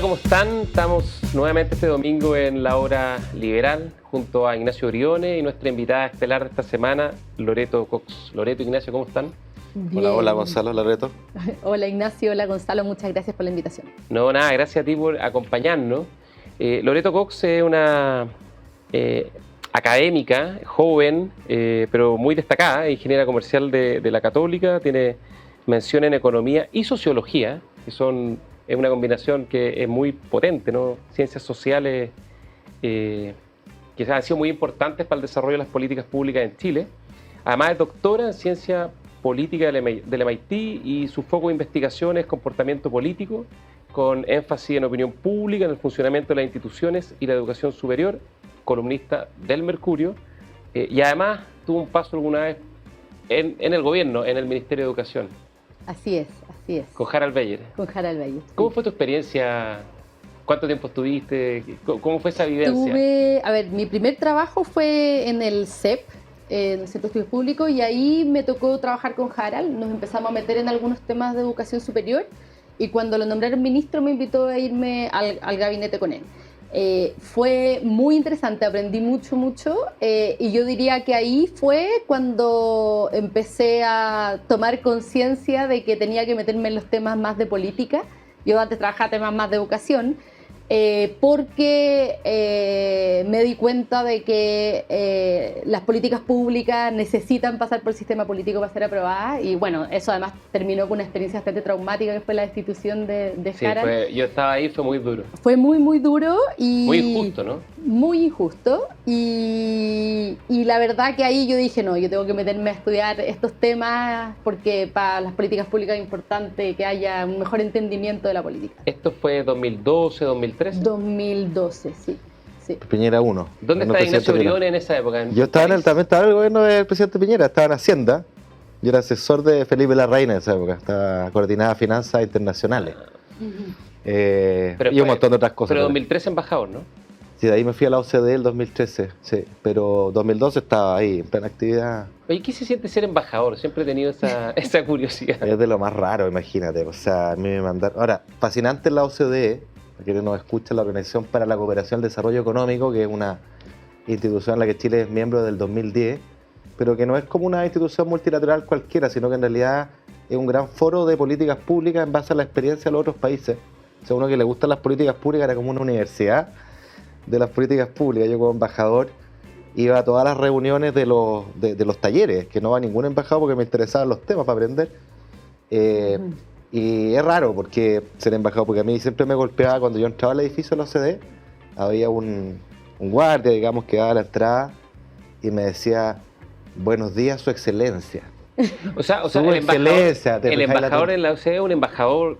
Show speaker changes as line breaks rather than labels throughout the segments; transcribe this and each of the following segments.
¿cómo están? Estamos nuevamente este domingo en La Hora Liberal junto a Ignacio Briones y nuestra invitada estelar de esta semana, Loreto Cox. Loreto, Ignacio, ¿cómo están?
Bien.
Hola, hola Gonzalo, Loreto.
Hola Ignacio, hola Gonzalo, muchas gracias por la invitación.
No, nada, gracias a ti por acompañarnos. Loreto Cox es una académica, joven, pero muy destacada, ingeniera comercial de la Católica, tiene mención en Economía y Sociología, que es una combinación que es muy potente, ¿no? Ciencias sociales que han sido muy importantes para el desarrollo de las políticas públicas en Chile. Además es doctora en Ciencia Política del MIT y su foco de investigación es comportamiento político, con énfasis en opinión pública, en el funcionamiento de las instituciones y la educación superior, columnista del Mercurio, y además tuvo un paso alguna vez en el gobierno, en el Ministerio de Educación.
Así es.
Con Harald Beyer.
Con Harald Beyer. Sí.
¿Cómo fue tu experiencia? ¿Cuánto tiempo estuviste? ¿Cómo fue esa vivencia?
Mi primer trabajo fue en el CEP, en el Centro de Estudios Públicos, y ahí me tocó trabajar con Harald. Nos empezamos a meter en algunos temas de educación superior, y cuando lo nombraron ministro me invitó a irme al gabinete con él. Fue muy interesante, aprendí mucho, y yo diría que ahí fue cuando empecé a tomar conciencia de que tenía que meterme en los temas más de política. Yo antes trabajaba temas más de educación, porque me di cuenta de que las políticas públicas necesitan pasar por el sistema político para ser aprobadas, y bueno, eso además terminó con una experiencia bastante traumática, que fue la destitución de Harald.
Yo estaba ahí, fue muy duro.
Fue muy duro y...
Muy injusto, ¿no?
Muy injusto, y la verdad que ahí yo dije, no, yo tengo que meterme a estudiar estos temas, porque para las políticas públicas es importante que haya un mejor entendimiento de la política.
¿Esto fue 2012, 2013?
2012, sí.
Piñera 1.
¿Dónde estaba Ignacio Briones en esa época?
Yo también estaba en el gobierno del presidente Piñera, estaba en Hacienda. Yo era asesor de Felipe Larraín en esa época, estaba coordinada finanzas internacionales. Y un montón de otras cosas.
Pero 2013 embajador, ¿no?
Sí, de ahí me fui a la OCDE el 2013, sí, pero 2012 estaba ahí, en plena actividad.
Oye, ¿qué se siente ser embajador? Siempre he tenido esa curiosidad.
Es de lo más raro, imagínate. O sea, a mí me mandaron... Ahora, fascinante en la OCDE, para quienes nos escuchan, la Organización para la Cooperación y el Desarrollo Económico, que es una institución en la que Chile es miembro desde el 2010, pero que no es como una institución multilateral cualquiera, sino que en realidad es un gran foro de políticas públicas en base a la experiencia de los otros países. O sea, uno que le gustan las políticas públicas era como una universidad de las políticas públicas. Yo como embajador iba a todas las reuniones de los talleres, que no va ningún embajador porque me interesaban los temas para aprender. Y es raro porque ser embajador, porque a mí siempre me golpeaba cuando yo entraba al edificio de la OCDE, había un guardia, digamos, que daba la entrada y me decía, buenos días, su excelencia.
O sea, el embajador en la OCDE es un embajador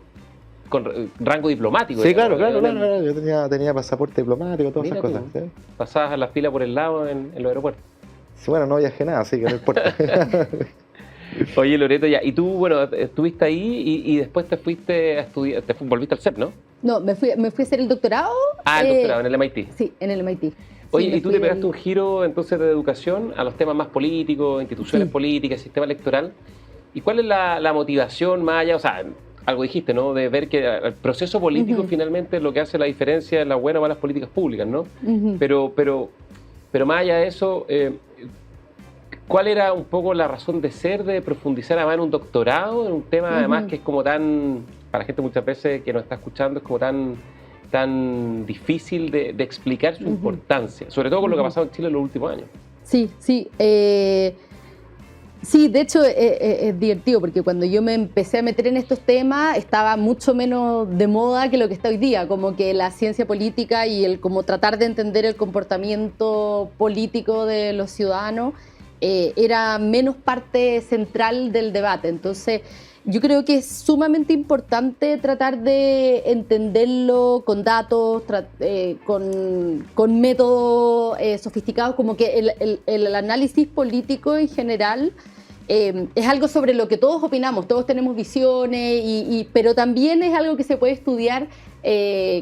con rango diplomático.
Sí, claro. Yo tenía pasaporte diplomático, todas esas cosas. ¿Sí?
Pasabas a la fila por el lado en los aeropuertos.
Sí, bueno, no viajé nada, así que no importa.
Oye, Loreto, ya, y tú, bueno, estuviste ahí y después te fuiste a estudiar, volviste al CEP, ¿no?
No, me fui a hacer el doctorado.
El doctorado, en el MIT.
Sí, en el MIT.
Oye,
sí,
¿y tú te pegaste un giro entonces de educación a los temas más políticos, instituciones políticas, sistema electoral? ¿Y cuál es la motivación más allá? O sea, algo dijiste, ¿no? De ver que el proceso político finalmente es lo que hace la diferencia en las buenas o malas políticas públicas, ¿no? Pero más allá de eso, ¿cuál era un poco la razón de ser de profundizar además en un doctorado, en un tema además que es como tan, para la gente muchas veces que nos está escuchando, es como tan difícil de explicar su importancia, sobre todo con lo que ha pasado en Chile en los últimos años?
Sí. Sí, de hecho es divertido porque cuando yo me empecé a meter en estos temas estaba mucho menos de moda que lo que está hoy día, como que la ciencia política y el como tratar de entender el comportamiento político de los ciudadanos era menos parte central del debate. Entonces yo creo que es sumamente importante tratar de entenderlo con datos, con métodos sofisticados, como que el análisis político en general es algo sobre lo que todos opinamos, todos tenemos visiones, pero también es algo que se puede estudiar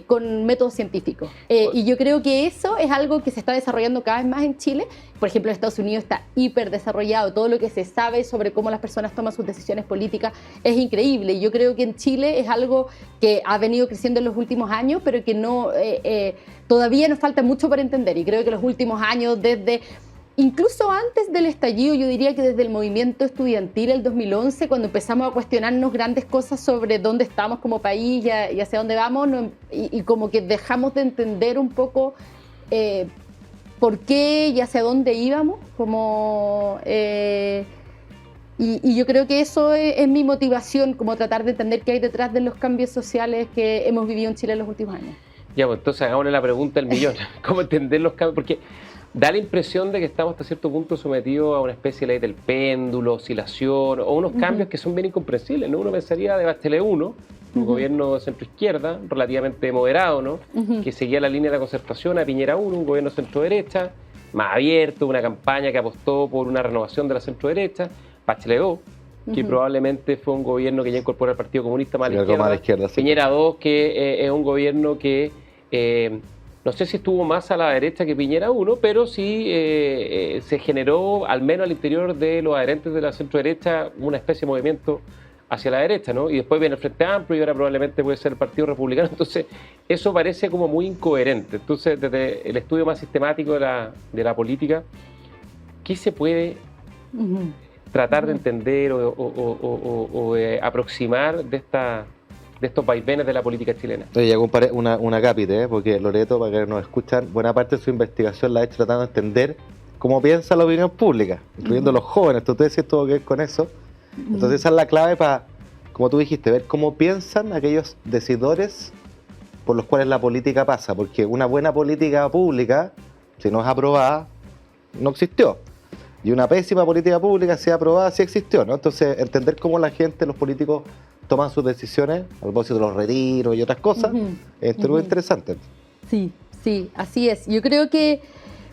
con métodos científicos. Y yo creo que eso es algo que se está desarrollando cada vez más en Chile. Por ejemplo, en Estados Unidos está hiper desarrollado. Todo lo que se sabe sobre cómo las personas toman sus decisiones políticas es increíble. Y yo creo que en Chile es algo que ha venido creciendo en los últimos años, pero que no, todavía nos falta mucho para entender. Y creo que los últimos años, incluso antes del estallido, yo diría que desde el movimiento estudiantil, el 2011, cuando empezamos a cuestionarnos grandes cosas sobre dónde estamos como país y hacia dónde vamos, y como que dejamos de entender un poco por qué y hacia dónde íbamos, y yo creo que eso es mi motivación, como tratar de entender qué hay detrás de los cambios sociales que hemos vivido en Chile en los últimos años.
Ya, pues entonces hagámosle la pregunta del millón. ¿Cómo entender los cambios? Porque da la impresión de que estamos hasta cierto punto sometidos a una especie de ley del péndulo, oscilación, o unos cambios que son bien incomprensibles, ¿no? Uno pensaría de Bachelet 1, un gobierno de centro-izquierda, relativamente moderado, ¿no? Que seguía la línea de la concertación, a Piñera 1, un gobierno centro-derecha, más abierto, una campaña que apostó por una renovación de la centro-derecha, Bachelet 2, que probablemente fue un gobierno que ya incorporó al Partido Comunista más a la izquierda, sí. Piñera 2, que es un gobierno que no sé si estuvo más a la derecha que Piñera 1, pero sí se generó, al menos al interior de los adherentes de la centro-derecha, una especie de movimiento hacia la derecha, ¿no? Y después viene el Frente Amplio y ahora probablemente puede ser el Partido Republicano. Entonces, eso parece como muy incoherente. Entonces, desde el estudio más sistemático de la política, ¿qué se puede tratar de entender o aproximar de estos vaivenes de la política chilena?
Oye, hago una cápite, porque Loreto, para que nos escuchan, buena parte de su investigación la ha hecho tratando de entender cómo piensa la opinión pública, incluyendo los jóvenes. Tú decís todo que es con eso. Entonces esa es la clave para, como tú dijiste, ver cómo piensan aquellos decidores por los cuales la política pasa, porque una buena política pública, si no es aprobada, no existió. Y una pésima política pública, si es aprobada, sí existió, ¿no? Entonces, entender cómo la gente, los políticos, toman sus decisiones, a propósito de los retiros y otras cosas, es muy interesante.
Sí, así es. Yo creo que,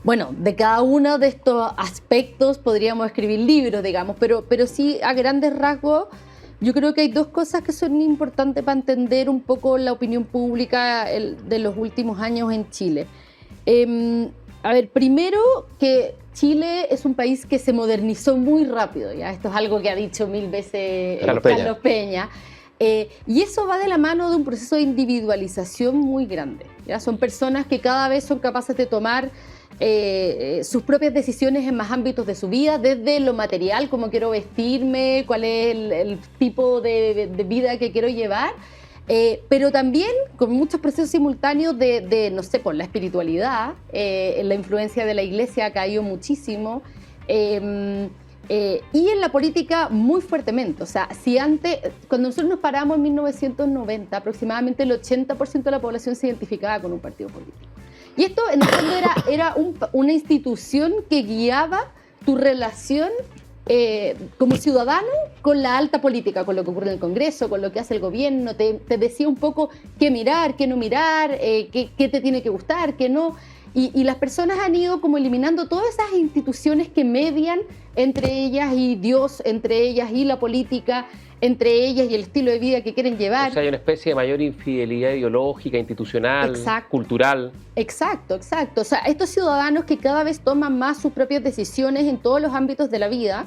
bueno, de cada uno de estos aspectos podríamos escribir libros, digamos, pero sí, a grandes rasgos, yo creo que hay dos cosas que son importantes para entender un poco la opinión pública de los últimos años en Chile. A ver, primero que Chile es un país que se modernizó muy rápido, ¿ya? Esto es algo que ha dicho 1000 veces Carlos Peña. Y eso va de la mano de un proceso de individualización muy grande, ¿ya? Son personas que cada vez son capaces de tomar sus propias decisiones en más ámbitos de su vida, desde lo material, cómo quiero vestirme, cuál es el tipo de vida que quiero llevar, pero también con muchos procesos simultáneos no sé, por la espiritualidad, la influencia de la iglesia ha caído muchísimo, y en la política muy fuertemente. O sea, si antes, cuando nosotros nos paramos en 1990, aproximadamente el 80% de la población se identificaba con un partido político. Y esto en el fondo era una institución que guiaba tu relación como ciudadano con la alta política, con lo que ocurre en el Congreso, con lo que hace el gobierno. Te decía un poco qué mirar, qué no mirar, qué te tiene que gustar, qué no. Y las personas han ido como eliminando todas esas instituciones que median entre ellas y Dios, entre ellas y la política, entre ellas y el estilo de vida que quieren llevar.
O sea, hay una especie de mayor infidelidad ideológica, institucional, cultural.
Exacto. O sea, estos ciudadanos que cada vez toman más sus propias decisiones en todos los ámbitos de la vida,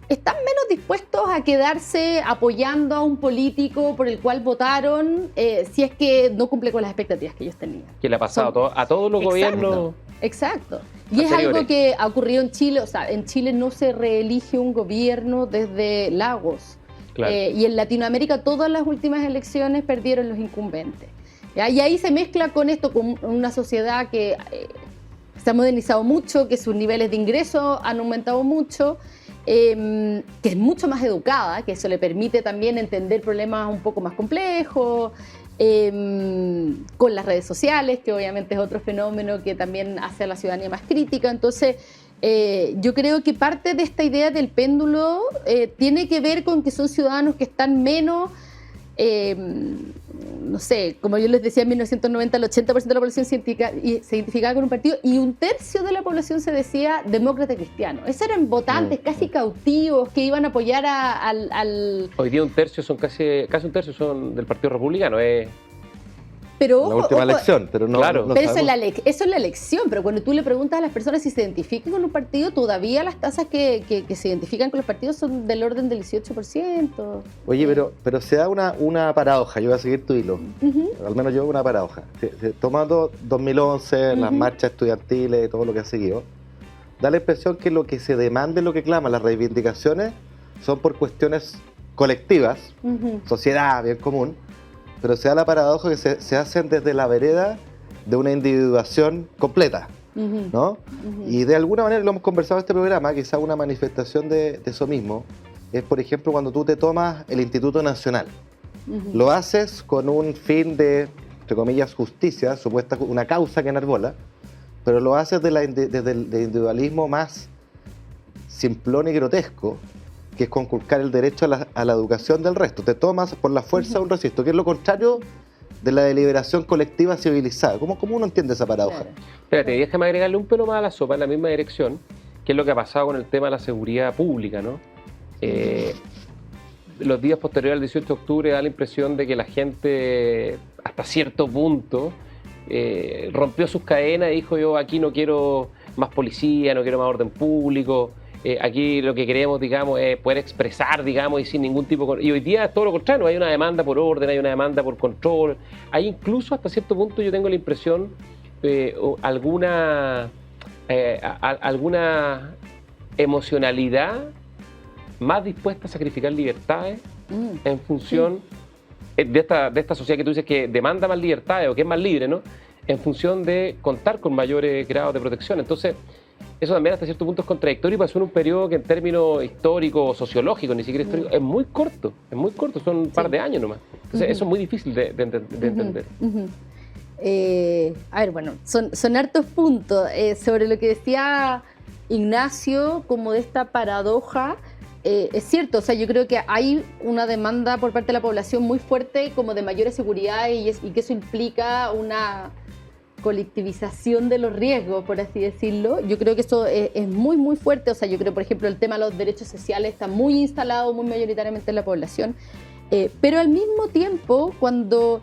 están menos dispuestos a quedarse apoyando a un político por el cual votaron si es que no cumple con las expectativas que ellos tenían.
Que le ha pasado a todos los gobiernos.
Exacto. Y es algo que ha ocurrido en Chile. O sea, en Chile no se reelige un gobierno desde Lagos. Claro. Y en Latinoamérica todas las últimas elecciones perdieron los incumbentes. ¿Ya? Y ahí se mezcla con esto, con una sociedad que se ha modernizado mucho, que sus niveles de ingreso han aumentado mucho, que es mucho más educada, que eso le permite también entender problemas un poco más complejos, con las redes sociales, que obviamente es otro fenómeno que también hace a la ciudadanía más crítica. Entonces, yo creo que parte de esta idea del péndulo tiene que ver con que son ciudadanos que están menos, no sé, como yo les decía en 1990, el 80% de la población se identificaba con un partido y un tercio de la población se decía demócrata cristiano. Esos eran votantes casi cautivos que iban a apoyar al...
Hoy día un tercio son casi un tercio son del Partido Republicano.
Pero
la última elección, pero no,
Claro.
no
pero eso
sabemos.
es la elección, pero cuando tú le preguntas a las personas si se identifican con un partido, todavía las tasas que se identifican con los partidos son del orden del 18%.
Oye, pero se da una paradoja, yo voy a seguir tu hilo, al menos yo una paradoja. Tomando 2011, las marchas estudiantiles y todo lo que ha seguido, da la impresión que lo que se demanda y lo que clama, las reivindicaciones, son por cuestiones colectivas, sociedad, bien común, pero se da la paradoja que se hacen desde la vereda de una individuación completa, ¿no? Y de alguna manera, lo hemos conversado en este programa, quizá una manifestación de eso mismo, es por ejemplo cuando tú te tomas el Instituto Nacional. Lo haces con un fin de, entre comillas, justicia, supuesta una causa que enarbola, pero lo haces desde el individualismo más simplón y grotesco, que es conculcar el derecho a la educación del resto. Te tomas por la fuerza un recinto, que es lo contrario de la deliberación colectiva civilizada. ¿Cómo uno entiende esa paradoja?
Claro.
Espérate, déjame agregarle un pelo más a la sopa en la misma dirección, que es lo que ha pasado con el tema de la seguridad pública, ¿no? Los días posteriores al 18 de octubre da la impresión de que la gente, hasta cierto punto, rompió sus cadenas y dijo: yo aquí no quiero más policía, no quiero más orden público, aquí lo que queremos, digamos, es poder expresar, digamos, y sin ningún tipo de... Y hoy día es todo lo contrario, hay una demanda por orden, hay una demanda por control, hay incluso hasta cierto punto, yo tengo la impresión, alguna emocionalidad más dispuesta a sacrificar libertades en función de esta sociedad que tú dices que demanda más libertades o que es más libre, ¿no? En función de contar con mayores grados de protección. Entonces, eso también hasta cierto punto es contradictorio y pasó en un periodo que en términos históricos, sociológicos, ni siquiera históricos, es muy corto, son un par de años nomás. Entonces, eso es muy difícil de entender.
A ver, bueno, son hartos puntos. Sobre lo que decía Ignacio, como de esta paradoja, es cierto, o sea, yo creo que hay una demanda por parte de la población muy fuerte como de mayor seguridad y que eso implica una colectivización de los riesgos, por así decirlo. Yo creo que eso es muy, muy fuerte. O sea, yo creo, por ejemplo, el tema de los derechos sociales está muy instalado, muy mayoritariamente en la población. Pero al mismo tiempo, cuando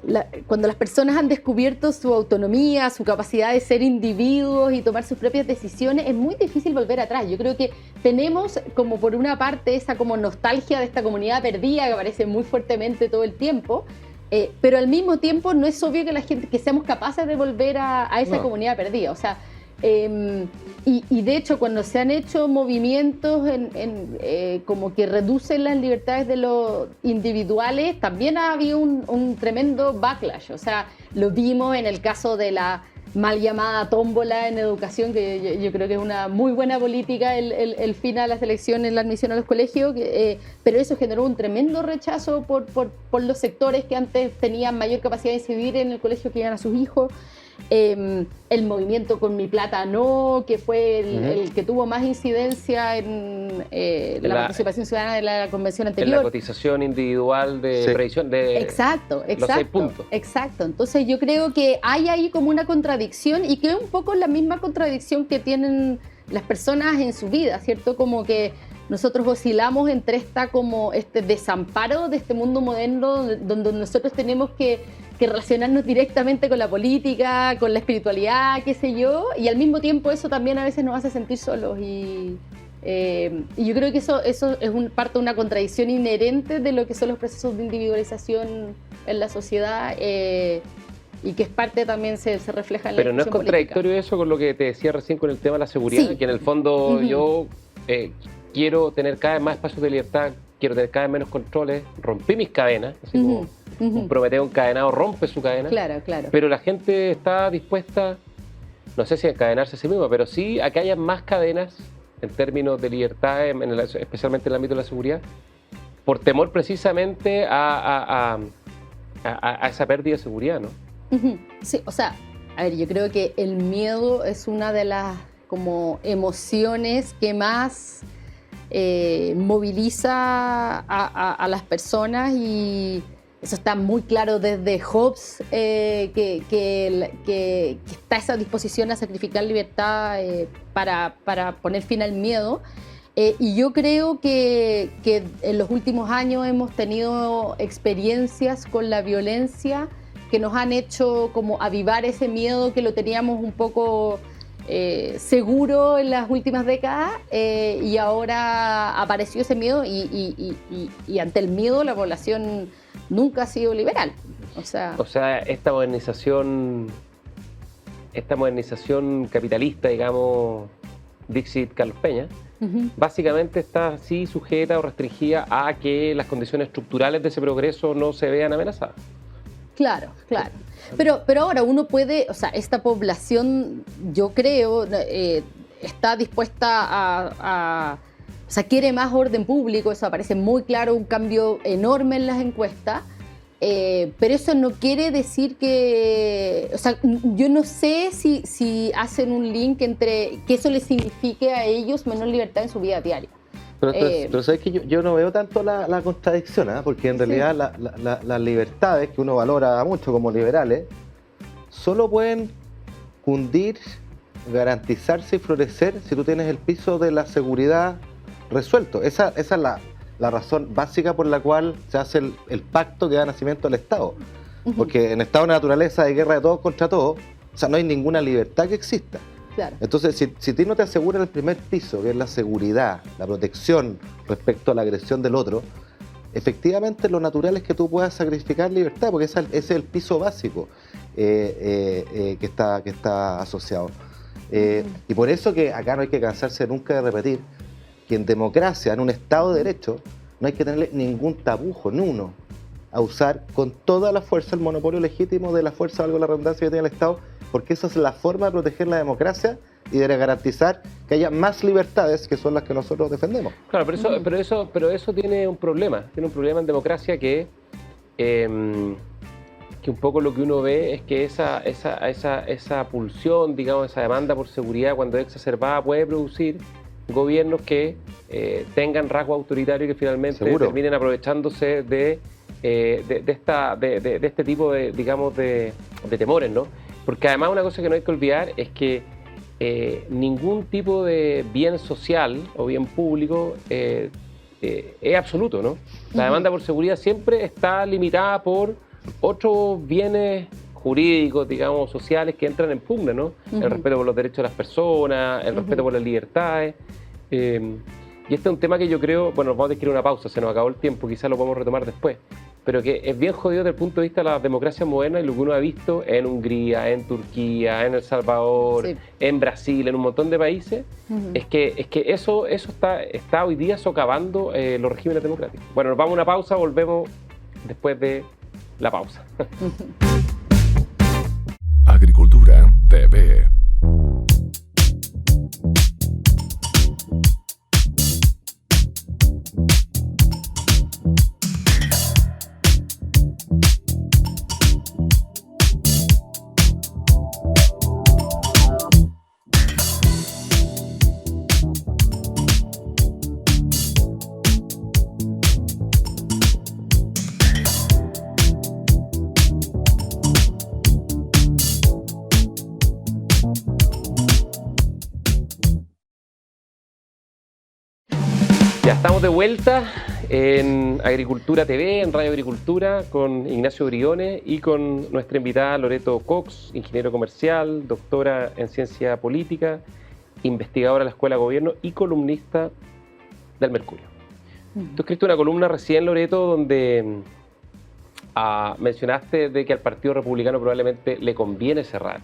las personas han descubierto su autonomía, su capacidad de ser individuos y tomar sus propias decisiones, es muy difícil volver atrás. Yo creo que tenemos como por una parte esa como nostalgia de esta comunidad perdida que aparece muy fuertemente todo el tiempo, pero al mismo tiempo no es obvio que la gente, que seamos capaces de volver a esa comunidad perdida. O sea, y de hecho cuando se han hecho movimientos como que reducen las libertades de los individuales, también ha habido un tremendo backlash. O sea, lo vimos en el caso de la mal llamada tómbola en educación, que yo creo que es una muy buena política el fin a la selección en la admisión a los colegios, pero eso generó un tremendo rechazo por los sectores que antes tenían mayor capacidad de incidir en el colegio que iban a sus hijos. El movimiento Con Mi Plata No, que fue el que tuvo más incidencia en la participación ciudadana de la convención anterior.
En la cotización individual de previsión de
exacto,
los 6 puntos.
Exacto. Entonces yo creo que hay ahí como una contradicción y que es un poco la misma contradicción que tienen las personas en su vida, ¿cierto? Como que nosotros oscilamos entre este desamparo de este mundo moderno donde nosotros tenemos que relacionarnos directamente con la política, con la espiritualidad, qué sé yo, y al mismo tiempo eso también a veces nos hace sentir solos y yo creo que eso es parte de una contradicción inherente de lo que son los procesos de individualización en la sociedad y que es parte también se refleja en la
Pero no es contradictorio política. Eso con lo que te decía recién con el tema de la seguridad, sí. Que en el fondo yo quiero tener cada vez más espacios de libertad, quiero tener cada vez menos controles, rompí mis cadenas, así como un Prometeo encadenado rompe su cadena.
Claro.
Pero la gente está dispuesta, no sé si a encadenarse a sí misma, pero sí a que haya más cadenas en términos de libertad, especialmente en el ámbito de la seguridad, por temor precisamente a esa pérdida de seguridad, ¿no?
Sí, o sea, a ver, yo creo que el miedo es una de las como emociones que más moviliza a las personas y eso está muy claro desde Hobbes, que está esa disposición a sacrificar libertad para poner fin al miedo. Y yo creo que en los últimos años hemos tenido experiencias con la violencia que nos han hecho como avivar ese miedo que lo teníamos un poco seguro en las últimas décadas, y ahora apareció ese miedo y ante el miedo la población nunca ha sido liberal. O sea,
esta modernización capitalista, digamos, Dixit Carlos Peña, básicamente está así sujeta o restringida a que las condiciones estructurales de ese progreso no se vean amenazadas.
Claro. Pero ahora uno puede, o sea, esta población, yo creo, está dispuesta o sea, quiere más orden público, eso aparece muy claro, un cambio enorme en las encuestas, pero eso no quiere decir que, o sea, yo no sé si hacen un link entre que eso les signifique a ellos menos libertad en su vida diaria.
Pero sabes que yo no veo tanto la contradicción, porque en realidad las libertades que uno valora mucho como liberales solo pueden cundir, garantizarse y florecer si tú tienes el piso de la seguridad resuelto. Esa es la razón básica por la cual se hace el pacto que da nacimiento al Estado. Porque en estado de naturaleza hay guerra de todos contra todos, o sea, no hay ninguna libertad que exista.
Claro.
Entonces, si a ti no te aseguran el primer piso, que es la seguridad, la protección respecto a la agresión del otro, efectivamente lo natural es que tú puedas sacrificar libertad, porque ese es el piso básico que está asociado. Y por eso que acá no hay que cansarse nunca de repetir que en democracia, en un Estado de Derecho, no hay que tenerle ningún tapujo, ninguno, a usar con toda la fuerza el monopolio legítimo de la fuerza, valga la redundancia, que tiene el Estado, porque esa es la forma de proteger la democracia y de garantizar que haya más libertades, que son las que nosotros defendemos.
Claro, pero eso tiene un problema en democracia que un poco lo que uno ve es que esa pulsión, digamos, esa demanda por seguridad, cuando es exacerbada, puede producir gobiernos que tengan rasgo autoritario y que finalmente terminen aprovechándose de este tipo de, digamos, de temores, ¿no? Porque además una cosa que no hay que olvidar es que ningún tipo de bien social o bien público es absoluto, ¿no? La demanda por seguridad siempre está limitada por otros bienes jurídicos, digamos, sociales que entran en pugna, ¿no? El respeto por los derechos de las personas, el respeto por las libertades. Y este es un tema que yo creo, bueno, nos vamos a tener que ir a una pausa, se nos acabó el tiempo, quizás lo podemos retomar después, pero que es bien jodido desde el punto de vista de las democracias modernas y lo que uno ha visto en Hungría, en Turquía, en El Salvador, en Brasil, en un montón de países, es que eso está hoy día socavando los regímenes democráticos. Bueno, nos vamos a una pausa, volvemos después de la pausa.
Agricultura TV.
Ya estamos de vuelta en Agricultura TV, en Radio Agricultura, con Ignacio Briones y con nuestra invitada Loreto Cox, ingeniero comercial, doctora en ciencia política, investigadora de la Escuela de Gobierno y columnista del Mercurio. Tú escribiste una columna recién, Loreto, donde mencionaste de que al Partido Republicano probablemente le conviene cerrar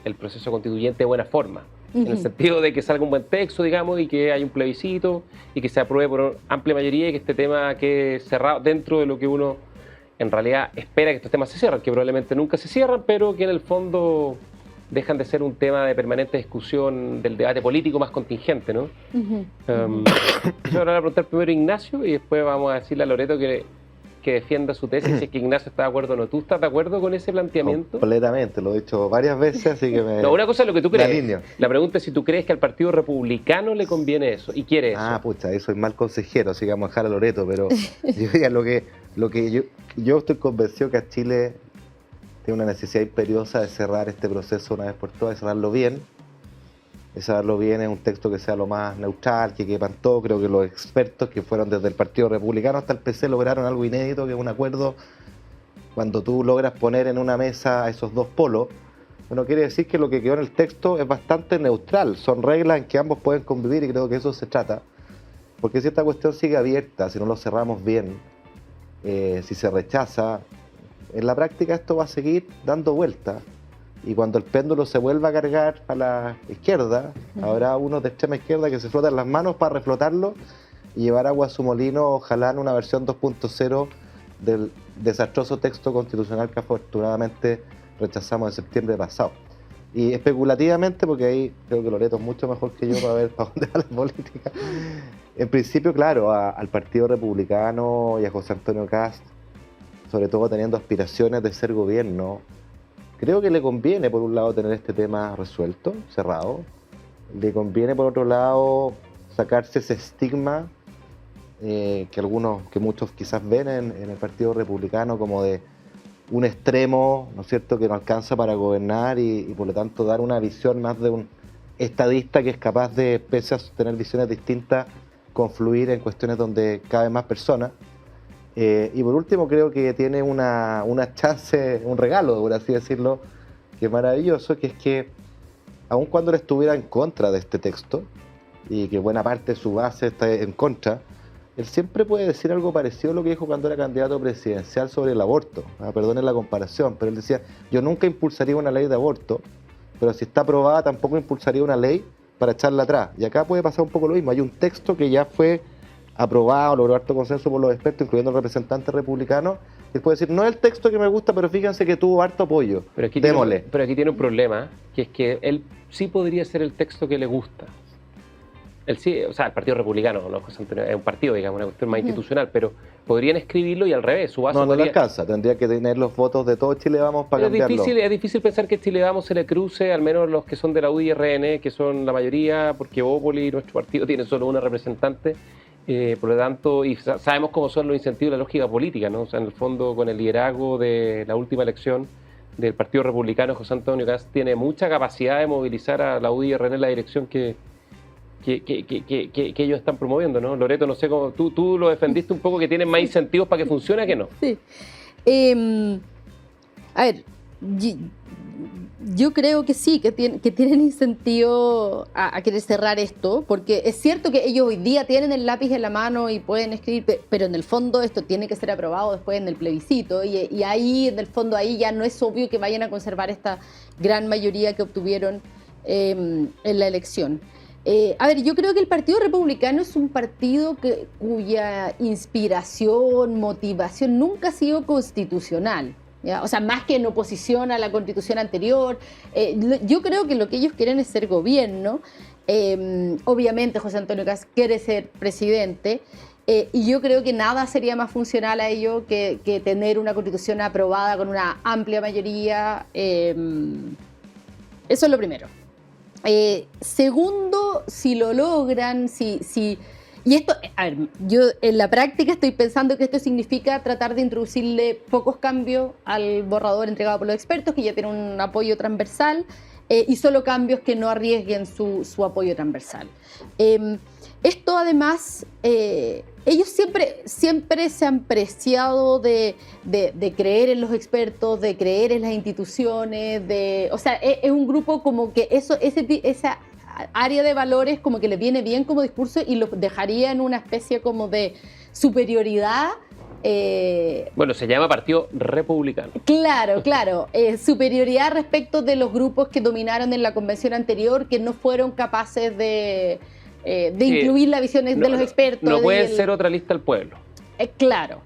el proceso constituyente de buena forma. En el sentido de que salga un buen texto, digamos, y que haya un plebiscito y que se apruebe por amplia mayoría y que este tema quede cerrado dentro de lo que uno en realidad espera que estos temas se cierren, que probablemente nunca se cierran, pero que en el fondo dejan de ser un tema de permanente discusión del debate político más contingente, ¿no? Yo ahora voy a preguntar primero a Ignacio y después vamos a decirle a Loreto que defienda su tesis, si es que Ignacio está de acuerdo o no. ¿Tú estás de acuerdo con ese planteamiento?
Completamente, lo he dicho varias veces, así que me...
No, una cosa es lo que tú crees.
alineo.
La pregunta es si tú crees que al Partido Republicano le conviene eso y quiere eso.
Pucha, ahí soy mal consejero, así que vamos a dejar a Loreto, pero lo que yo estoy convencido que a Chile tiene una necesidad imperiosa de cerrar este proceso una vez por todas, de cerrarlo bien. De cerrarlo bien es un texto que sea lo más neutral, que quepan todo. Creo que los expertos que fueron desde el Partido Republicano hasta el PC lograron algo inédito, que es un acuerdo cuando tú logras poner en una mesa a esos dos polos, bueno, quiere decir que lo que quedó en el texto es bastante neutral, son reglas en que ambos pueden convivir y creo que eso se trata, porque si esta cuestión sigue abierta, si no lo cerramos bien, si se rechaza, en la práctica esto va a seguir dando vueltas y cuando el péndulo se vuelva a cargar a la izquierda, habrá unos de extrema izquierda que se frotan las manos para reflotarlo y llevar agua a su molino, ojalá en una versión 2.0 del desastroso texto constitucional que afortunadamente rechazamos en septiembre pasado. Y especulativamente, porque ahí creo que Loreto es mucho mejor que yo para ver para dónde va la política, en principio, claro, al Partido Republicano y a José Antonio Kast, sobre todo teniendo aspiraciones de ser gobierno, creo que le conviene, por un lado, tener este tema resuelto, cerrado. Le conviene, por otro lado, sacarse ese estigma que muchos quizás ven en el Partido Republicano como de un extremo, ¿no es cierto?, que no alcanza para gobernar y por lo tanto dar una visión más de un estadista que es capaz de, pese a tener visiones distintas, confluir en cuestiones donde caben más personas. Y por último creo que tiene una chance, un regalo, por así decirlo, que es maravilloso, que es que aun cuando él estuviera en contra de este texto y que buena parte de su base está en contra, él siempre puede decir algo parecido a lo que dijo cuando era candidato presidencial sobre el aborto. Perdonen la comparación, pero él decía, yo nunca impulsaría una ley de aborto, pero si está aprobada tampoco impulsaría una ley para echarla atrás. Y acá puede pasar un poco lo mismo. Hay un texto que ya fue aprobado, logró harto consenso por los expertos, incluyendo el representante republicano, y puede decir, no es el texto que me gusta, pero fíjense que tuvo harto apoyo. Démosle.
Pero aquí tiene un problema, que es que él sí podría ser el texto que le gusta. Él sí, o sea, el Partido Republicano, ¿no? Es un partido, digamos, una cuestión más institucional, pero podrían escribirlo y al revés, su base
no le alcanza, tendría que tener los votos de todo Chile Vamos para cambiarlo.
Es difícil pensar que Chile Vamos se le cruce, al menos los que son de la UDI y RN, que son la mayoría, porque Bópoli, nuestro partido, tiene solo una representante, por lo tanto, y sabemos cómo son los incentivos de la lógica política, ¿no? O sea, en el fondo, con el liderazgo de la última elección del Partido Republicano, José Antonio Kast tiene mucha capacidad de movilizar a la UDI y RN en la dirección que ellos están promoviendo, ¿no? Loreto, no sé cómo, tú lo defendiste un poco, que tienen más incentivos para que funcione que no.
Sí. A ver, yo creo que sí, que tienen incentivo a querer cerrar esto, porque es cierto que ellos hoy día tienen el lápiz en la mano y pueden escribir, pero en el fondo esto tiene que ser aprobado después en el plebiscito, y ahí, en el fondo, ahí ya no es obvio que vayan a conservar esta gran mayoría que obtuvieron en la elección. A ver, yo creo que el Partido Republicano es un partido cuya inspiración, motivación nunca ha sido constitucional, ¿ya? O sea, más que en oposición a la constitución anterior. Yo creo que lo que ellos quieren es ser gobierno. Obviamente José Antonio Kast quiere ser presidente, y yo creo que nada sería más funcional a ello que tener una constitución aprobada con una amplia mayoría. Eso es lo primero. Segundo, si lo logran, y esto, a ver, yo en la práctica estoy pensando que esto significa tratar de introducirle pocos cambios al borrador entregado por los expertos, que ya tiene un apoyo transversal, y solo cambios que no arriesguen su apoyo transversal. Esto además, ellos siempre se han preciado de creer en los expertos, de creer en las instituciones, o sea, es un grupo como que esa área de valores como que le viene bien como discurso y los dejaría en una especie como de superioridad.
Bueno, se llama Partido Republicano.
Claro. Superioridad respecto de los grupos que dominaron en la convención anterior, que no fueron capaces de incluir las visiones de los expertos.
No puede ser otra lista al pueblo.
Claro.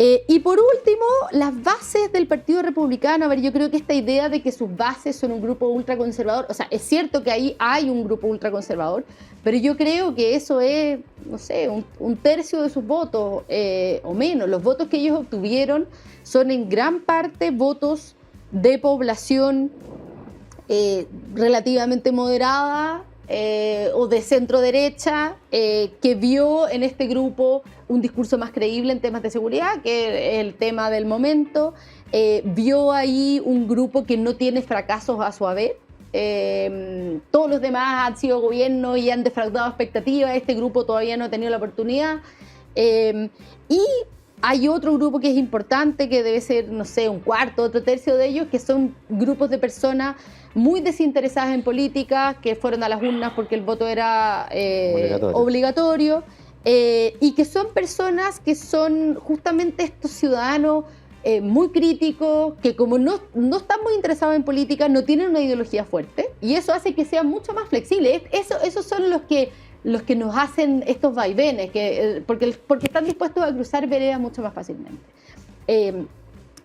Y por último, las bases del Partido Republicano. A ver, yo creo que esta idea de que sus bases son un grupo ultraconservador, o sea, es cierto que ahí hay un grupo ultraconservador, pero yo creo que eso es, no sé, un tercio de sus votos o menos. Los votos que ellos obtuvieron son en gran parte votos de población relativamente moderada, o de centro derecha, que vio en este grupo un discurso más creíble en temas de seguridad, que es el tema del momento. Vio ahí un grupo que no tiene fracasos a su haber. Todos los demás han sido gobierno y han defraudado expectativas. Este grupo todavía no ha tenido la oportunidad. Y Hay otro grupo que es importante, que debe ser, no sé, un cuarto, otro tercio de ellos, que son grupos de personas muy desinteresadas en política, que fueron a las urnas porque el voto era obligatorio, y que son personas que son justamente estos ciudadanos muy críticos, que como no están muy interesados en política, no tienen una ideología fuerte, y eso hace que sean mucho más flexibles. Esos son los que nos hacen estos vaivenes, porque están dispuestos a cruzar veredas mucho más fácilmente.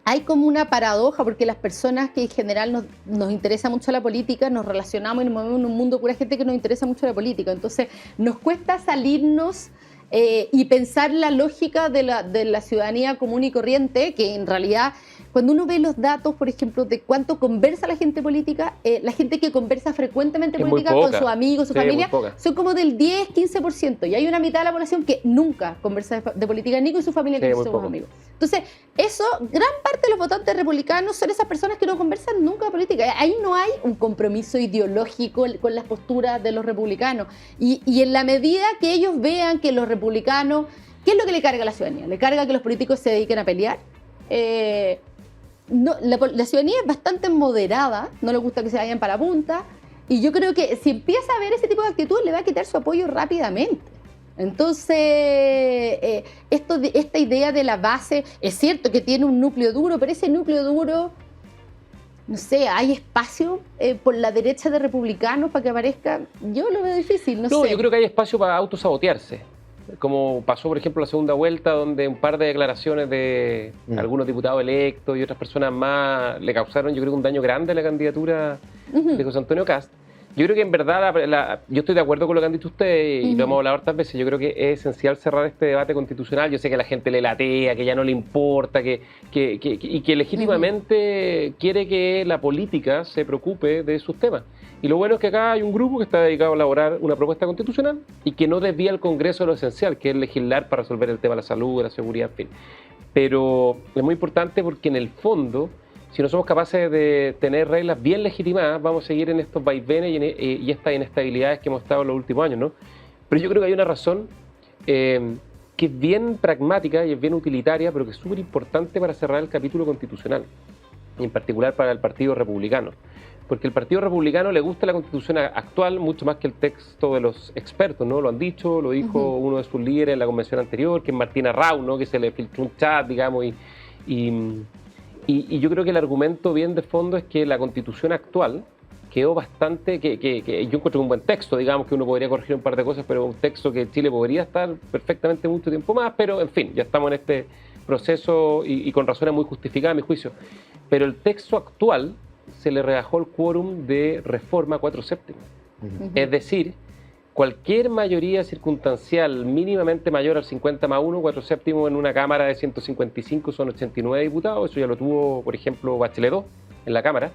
Hay como una paradoja, porque las personas que en general nos interesa mucho la política, nos relacionamos y nos movemos en un mundo pura gente que nos interesa mucho la política. Entonces nos cuesta salirnos y pensar la lógica de la ciudadanía común y corriente, que en realidad, cuando uno ve los datos, por ejemplo, de cuánto conversa la gente política, la gente que conversa frecuentemente política con sus amigos, su familia, son como del 10-15%, y hay una mitad de la población que nunca conversa de política ni con su familia ni con sus amigos. Entonces, gran parte de los votantes republicanos son esas personas que no conversan nunca de política. Ahí no hay un compromiso ideológico con las posturas de los republicanos. Y en la medida que ellos vean que los republicanos, ¿qué es lo que le carga a la ciudadanía? ¿Le carga que los políticos se dediquen a pelear? No, la ciudadanía es bastante moderada, no le gusta que se vayan para punta, y yo creo que si empieza a ver ese tipo de actitud, le va a quitar su apoyo rápidamente. Entonces, esta idea de la base, es cierto que tiene un núcleo duro, pero ese núcleo duro, no sé, ¿hay espacio por la derecha de republicanos para que aparezca? Yo lo veo difícil, no sé.
Yo creo que hay espacio para autosabotearse, como pasó, por ejemplo, la segunda vuelta, donde un par de declaraciones de algunos diputados electos y otras personas más le causaron, yo creo, un daño grande a la candidatura de José Antonio Kast. Yo creo que en verdad, yo estoy de acuerdo con lo que han dicho ustedes y lo hemos hablado hartas veces. Yo creo que es esencial cerrar este debate constitucional. Yo sé que a la gente le latea, que ya no le importa, y que legítimamente quiere que la política se preocupe de sus temas. Y lo bueno es que acá hay un grupo que está dedicado a elaborar una propuesta constitucional y que no desvía al Congreso de lo esencial, que es legislar para resolver el tema de la salud, de la seguridad, en fin. Pero es muy importante porque en el fondo, si no somos capaces de tener reglas bien legitimadas, vamos a seguir en estos vaivenes y estas inestabilidades que hemos estado en los últimos años, ¿no? Pero yo creo que hay una razón que es bien pragmática y es bien utilitaria, pero que es súper importante para cerrar el capítulo constitucional, y en particular para el Partido Republicano. Porque el Partido Republicano le gusta la Constitución actual mucho más que el texto de los expertos, ¿no? Lo han dicho, lo dijo uno de sus líderes en la convención anterior, que es Martina Rau, ¿no? Que se le filtró un chat, digamos, y yo creo que el argumento bien de fondo es que la Constitución actual quedó bastante, que yo encuentro un buen texto, digamos, que uno podría corregir un par de cosas, pero un texto que Chile podría estar perfectamente mucho tiempo más, pero en fin, ya estamos en este proceso y con razones muy justificadas a mi juicio. Pero el texto actual se le rebajó el quórum de reforma 4/7. Es decir, cualquier mayoría circunstancial mínimamente mayor al 50+1, 4/7 en una Cámara de 155 son 89 diputados, eso ya lo tuvo, por ejemplo, Bachelet 2 en la Cámara,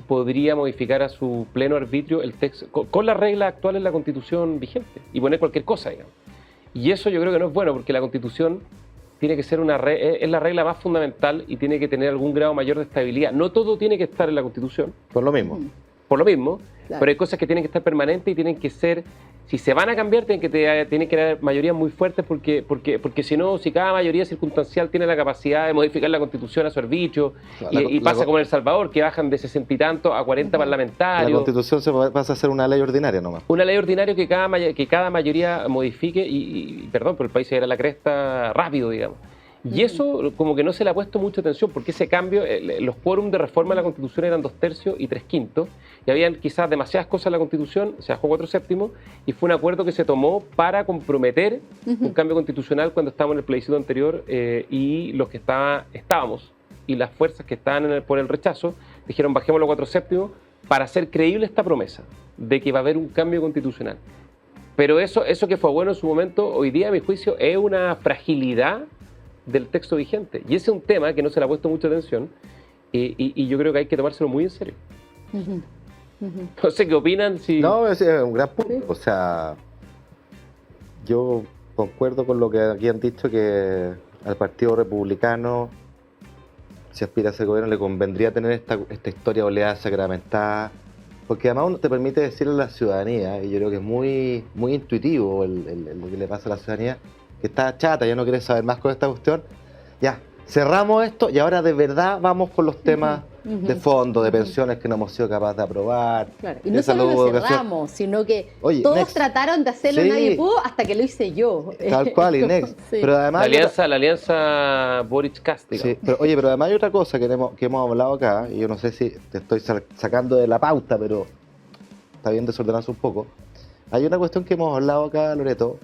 podría modificar a su pleno arbitrio el texto, con las reglas actuales de la Constitución vigente, y poner cualquier cosa, digamos. Y eso yo creo que no es bueno, porque la Constitución tiene que ser es la regla más fundamental y tiene que tener algún grado mayor de estabilidad. No todo tiene que estar en la Constitución.
Por lo mismo.
Claro.
Pero hay cosas que tienen que estar permanentes y tienen que ser, si se van a cambiar, tienen que haber mayorías muy fuertes, porque si no, si cada mayoría circunstancial tiene la capacidad de modificar la Constitución a su arbitrio, y pasa como en El Salvador, que bajan de 60 y tanto a 40 parlamentarios.
La Constitución pasa a ser una ley ordinaria nomás.
Una ley ordinaria que cada mayoría modifique, perdón, pero el país se irá a la cresta rápido, digamos. Y eso como que no se le ha puesto mucha atención, porque ese cambio, los quórums de reforma de la Constitución eran 2/3 y 3/5, y habían quizás demasiadas cosas en la Constitución, se bajó 4/7, y fue un acuerdo que se tomó para comprometer un cambio constitucional cuando estábamos en el plebiscito anterior, y los que estábamos, y las fuerzas que estaban por el rechazo, dijeron bajémoslo 4/7 para hacer creíble esta promesa de que va a haber un cambio constitucional. Pero eso que fue bueno en su momento, hoy día a mi juicio es una fragilidad del texto vigente, y ese es un tema que no se le ha puesto mucha atención, y yo creo que hay que tomárselo muy en serio. No sé qué opinan.
No, es un gran punto. O sea, yo concuerdo con lo que aquí han dicho, que al Partido Republicano, si aspira a ser gobierno, le convendría tener esta historia oleada sacramentada, porque además uno te permite decirle a la ciudadanía, y yo creo que es muy, muy intuitivo lo que le pasa a la ciudadanía, que está chata, ya no quiere saber más con esta cuestión, ya, cerramos esto y ahora de verdad vamos con los temas de fondo, de pensiones que no hemos sido capaces de aprobar.
Claro. Y no solo lo cerramos, sino que todos trataron de hacerlo, nadie pudo, hasta que lo hice yo.
Tal cual, y next.
Sí.
Pero además
la alianza Boric-Cast.
Sí, pero además hay otra cosa que hemos hablado acá, y yo no sé si te estoy sacando de la pauta, pero está bien desordenarse un poco. Hay una cuestión que hemos hablado acá, Loreto,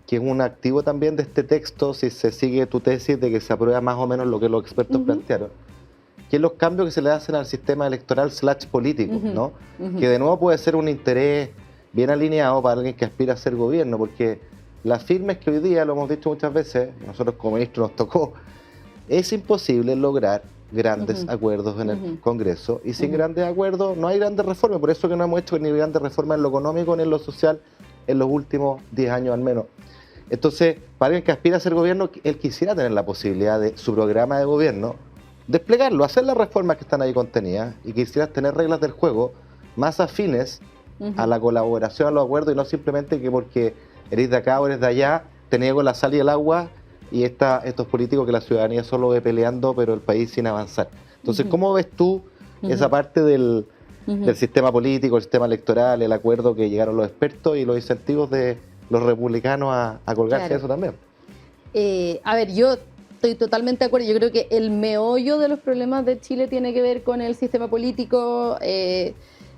que es un activo también de este texto, si se sigue tu tesis de que se aprueba más o menos lo que los expertos plantearon, que es los cambios que se le hacen al sistema electoral / político, ¿no? Que de nuevo puede ser un interés bien alineado para alguien que aspira a ser gobierno, porque las firmes que hoy día, lo hemos dicho muchas veces, nosotros como ministro nos tocó, es imposible lograr grandes acuerdos en el Congreso, y sin grandes acuerdos no hay grandes reformas, por eso que no hemos hecho ni grandes reformas en lo económico ni en lo social en los últimos 10 años al menos. Entonces, para alguien que aspira a ser gobierno, él quisiera tener la posibilidad de su programa de gobierno, desplegarlo, hacer las reformas que están ahí contenidas, y quisieras tener reglas del juego más afines a la colaboración, a los acuerdos, y no simplemente que porque eres de acá o eres de allá, te niego la sal y el agua, y estos políticos que la ciudadanía solo ve peleando, pero el país sin avanzar. Entonces, ¿cómo ves tú esa parte del sistema político, el sistema electoral, el acuerdo que llegaron los expertos y los incentivos de los republicanos a colgarse de eso también?
A ver, yo estoy totalmente de acuerdo. Yo creo que el meollo de los problemas de Chile tiene que ver con el sistema político,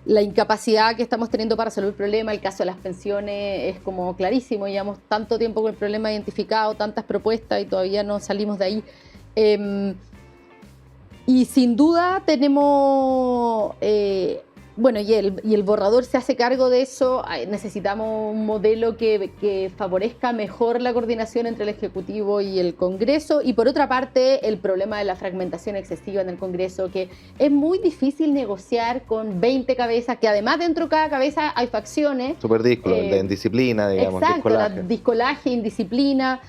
la incapacidad que estamos teniendo para resolver el problema. El caso de las pensiones es como clarísimo, llevamos tanto tiempo con el problema identificado, tantas propuestas y todavía no salimos de ahí. Y sin duda tenemos, bueno, y el borrador se hace cargo de eso. Necesitamos un modelo que favorezca mejor la coordinación entre el Ejecutivo y el Congreso. Y por otra parte, el problema de la fragmentación excesiva en el Congreso, que es muy difícil negociar con 20 cabezas, que además dentro de cada cabeza hay facciones.
Súper díscolo, de indisciplina, digamos.
Exacto, discolaje, indisciplina.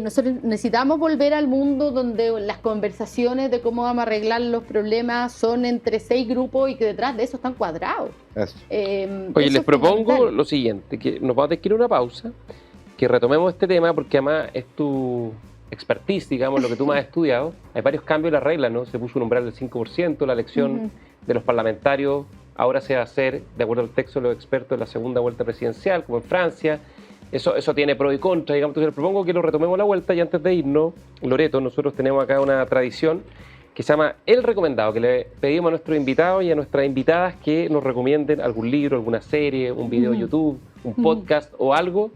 Nosotros necesitamos volver al mundo donde las conversaciones de cómo vamos a arreglar los problemas son entre 6 grupos y que detrás de eso están cuadrados.
Oye, les propongo lo siguiente, que nos vamos a tener que ir a una pausa, que retomemos este tema porque además es tu expertise, digamos, lo que tú más has estudiado. Hay varios cambios en las reglas, ¿no? Se puso un umbral del 5%, la elección de los parlamentarios ahora se va a hacer, de acuerdo al texto de los expertos, en la segunda vuelta presidencial, como en Francia. Eso tiene pro y contra, digamos. Entonces les propongo que lo retomemos la vuelta, y antes de irnos, Loreto, nosotros tenemos acá una tradición que se llama El Recomendado, que le pedimos a nuestros invitados y a nuestras invitadas que nos recomienden algún libro, alguna serie, un video de YouTube, un podcast o algo,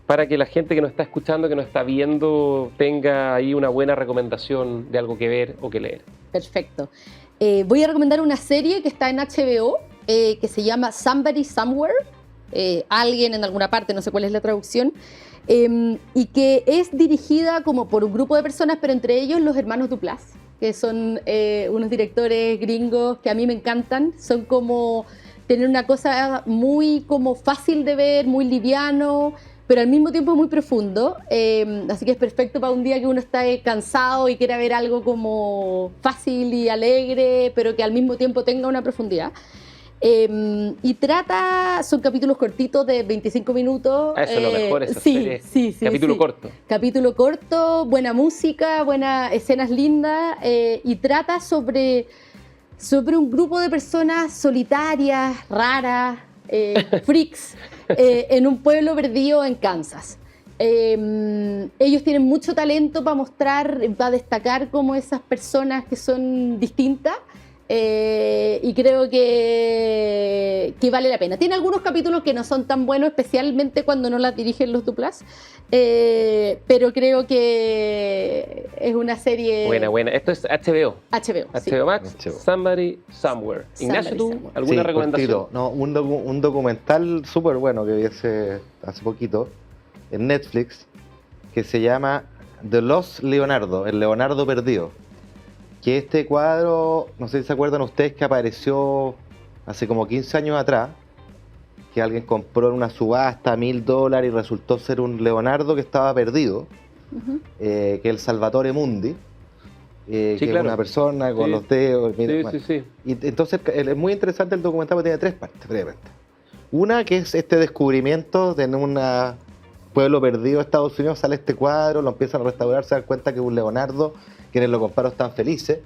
para que la gente que nos está escuchando, que nos está viendo, tenga ahí una buena recomendación de algo que ver o que leer.
Perfecto. Voy a recomendar una serie que está en HBO, que se llama Somebody Somewhere. Alguien en alguna parte, no sé cuál es la traducción, y que es dirigida como por un grupo de personas, pero entre ellos los hermanos Duplass, que son unos directores gringos que a mí me encantan. Son como, tienen una cosa muy como fácil de ver, muy liviano, pero al mismo tiempo muy profundo, así que es perfecto para un día que uno está cansado y quiera ver algo como fácil y alegre, pero que al mismo tiempo tenga una profundidad. Y son capítulos cortitos de 25 minutos.
Eso es lo mejor, esa serie.
Sí,
capítulo corto.
Capítulo corto, buena música, buenas escenas lindas, y trata sobre un grupo de personas solitarias, raras, freaks, en un pueblo perdido en Kansas. Ellos tienen mucho talento para mostrar, para destacar como esas personas que son distintas. Y creo que vale la pena. Tiene algunos capítulos que no son tan buenos, especialmente cuando no las dirigen los Duplass, pero creo que es una serie
buena. Esto es HBO
sí.
Max, Somebody Somewhere. Ignacio, ¿tú alguna recomendación?
No, un documental súper bueno que vi hace poquito en Netflix, que se llama The Lost Leonardo, el Leonardo perdido. Que este cuadro, no sé si se acuerdan ustedes, que apareció hace como 15 años atrás, que alguien compró en una subasta $1.000 y resultó ser un Leonardo que estaba perdido, que es el Salvatore Mundi, que es una persona con los dedos.
Sí.
Y entonces es muy interesante el documental, porque tiene 3 partes, brevemente. Una que es este descubrimiento de una pueblo perdido de Estados Unidos sale este cuadro, lo empiezan a restaurar, se dan cuenta que es un Leonardo, quienes lo compraron están felices,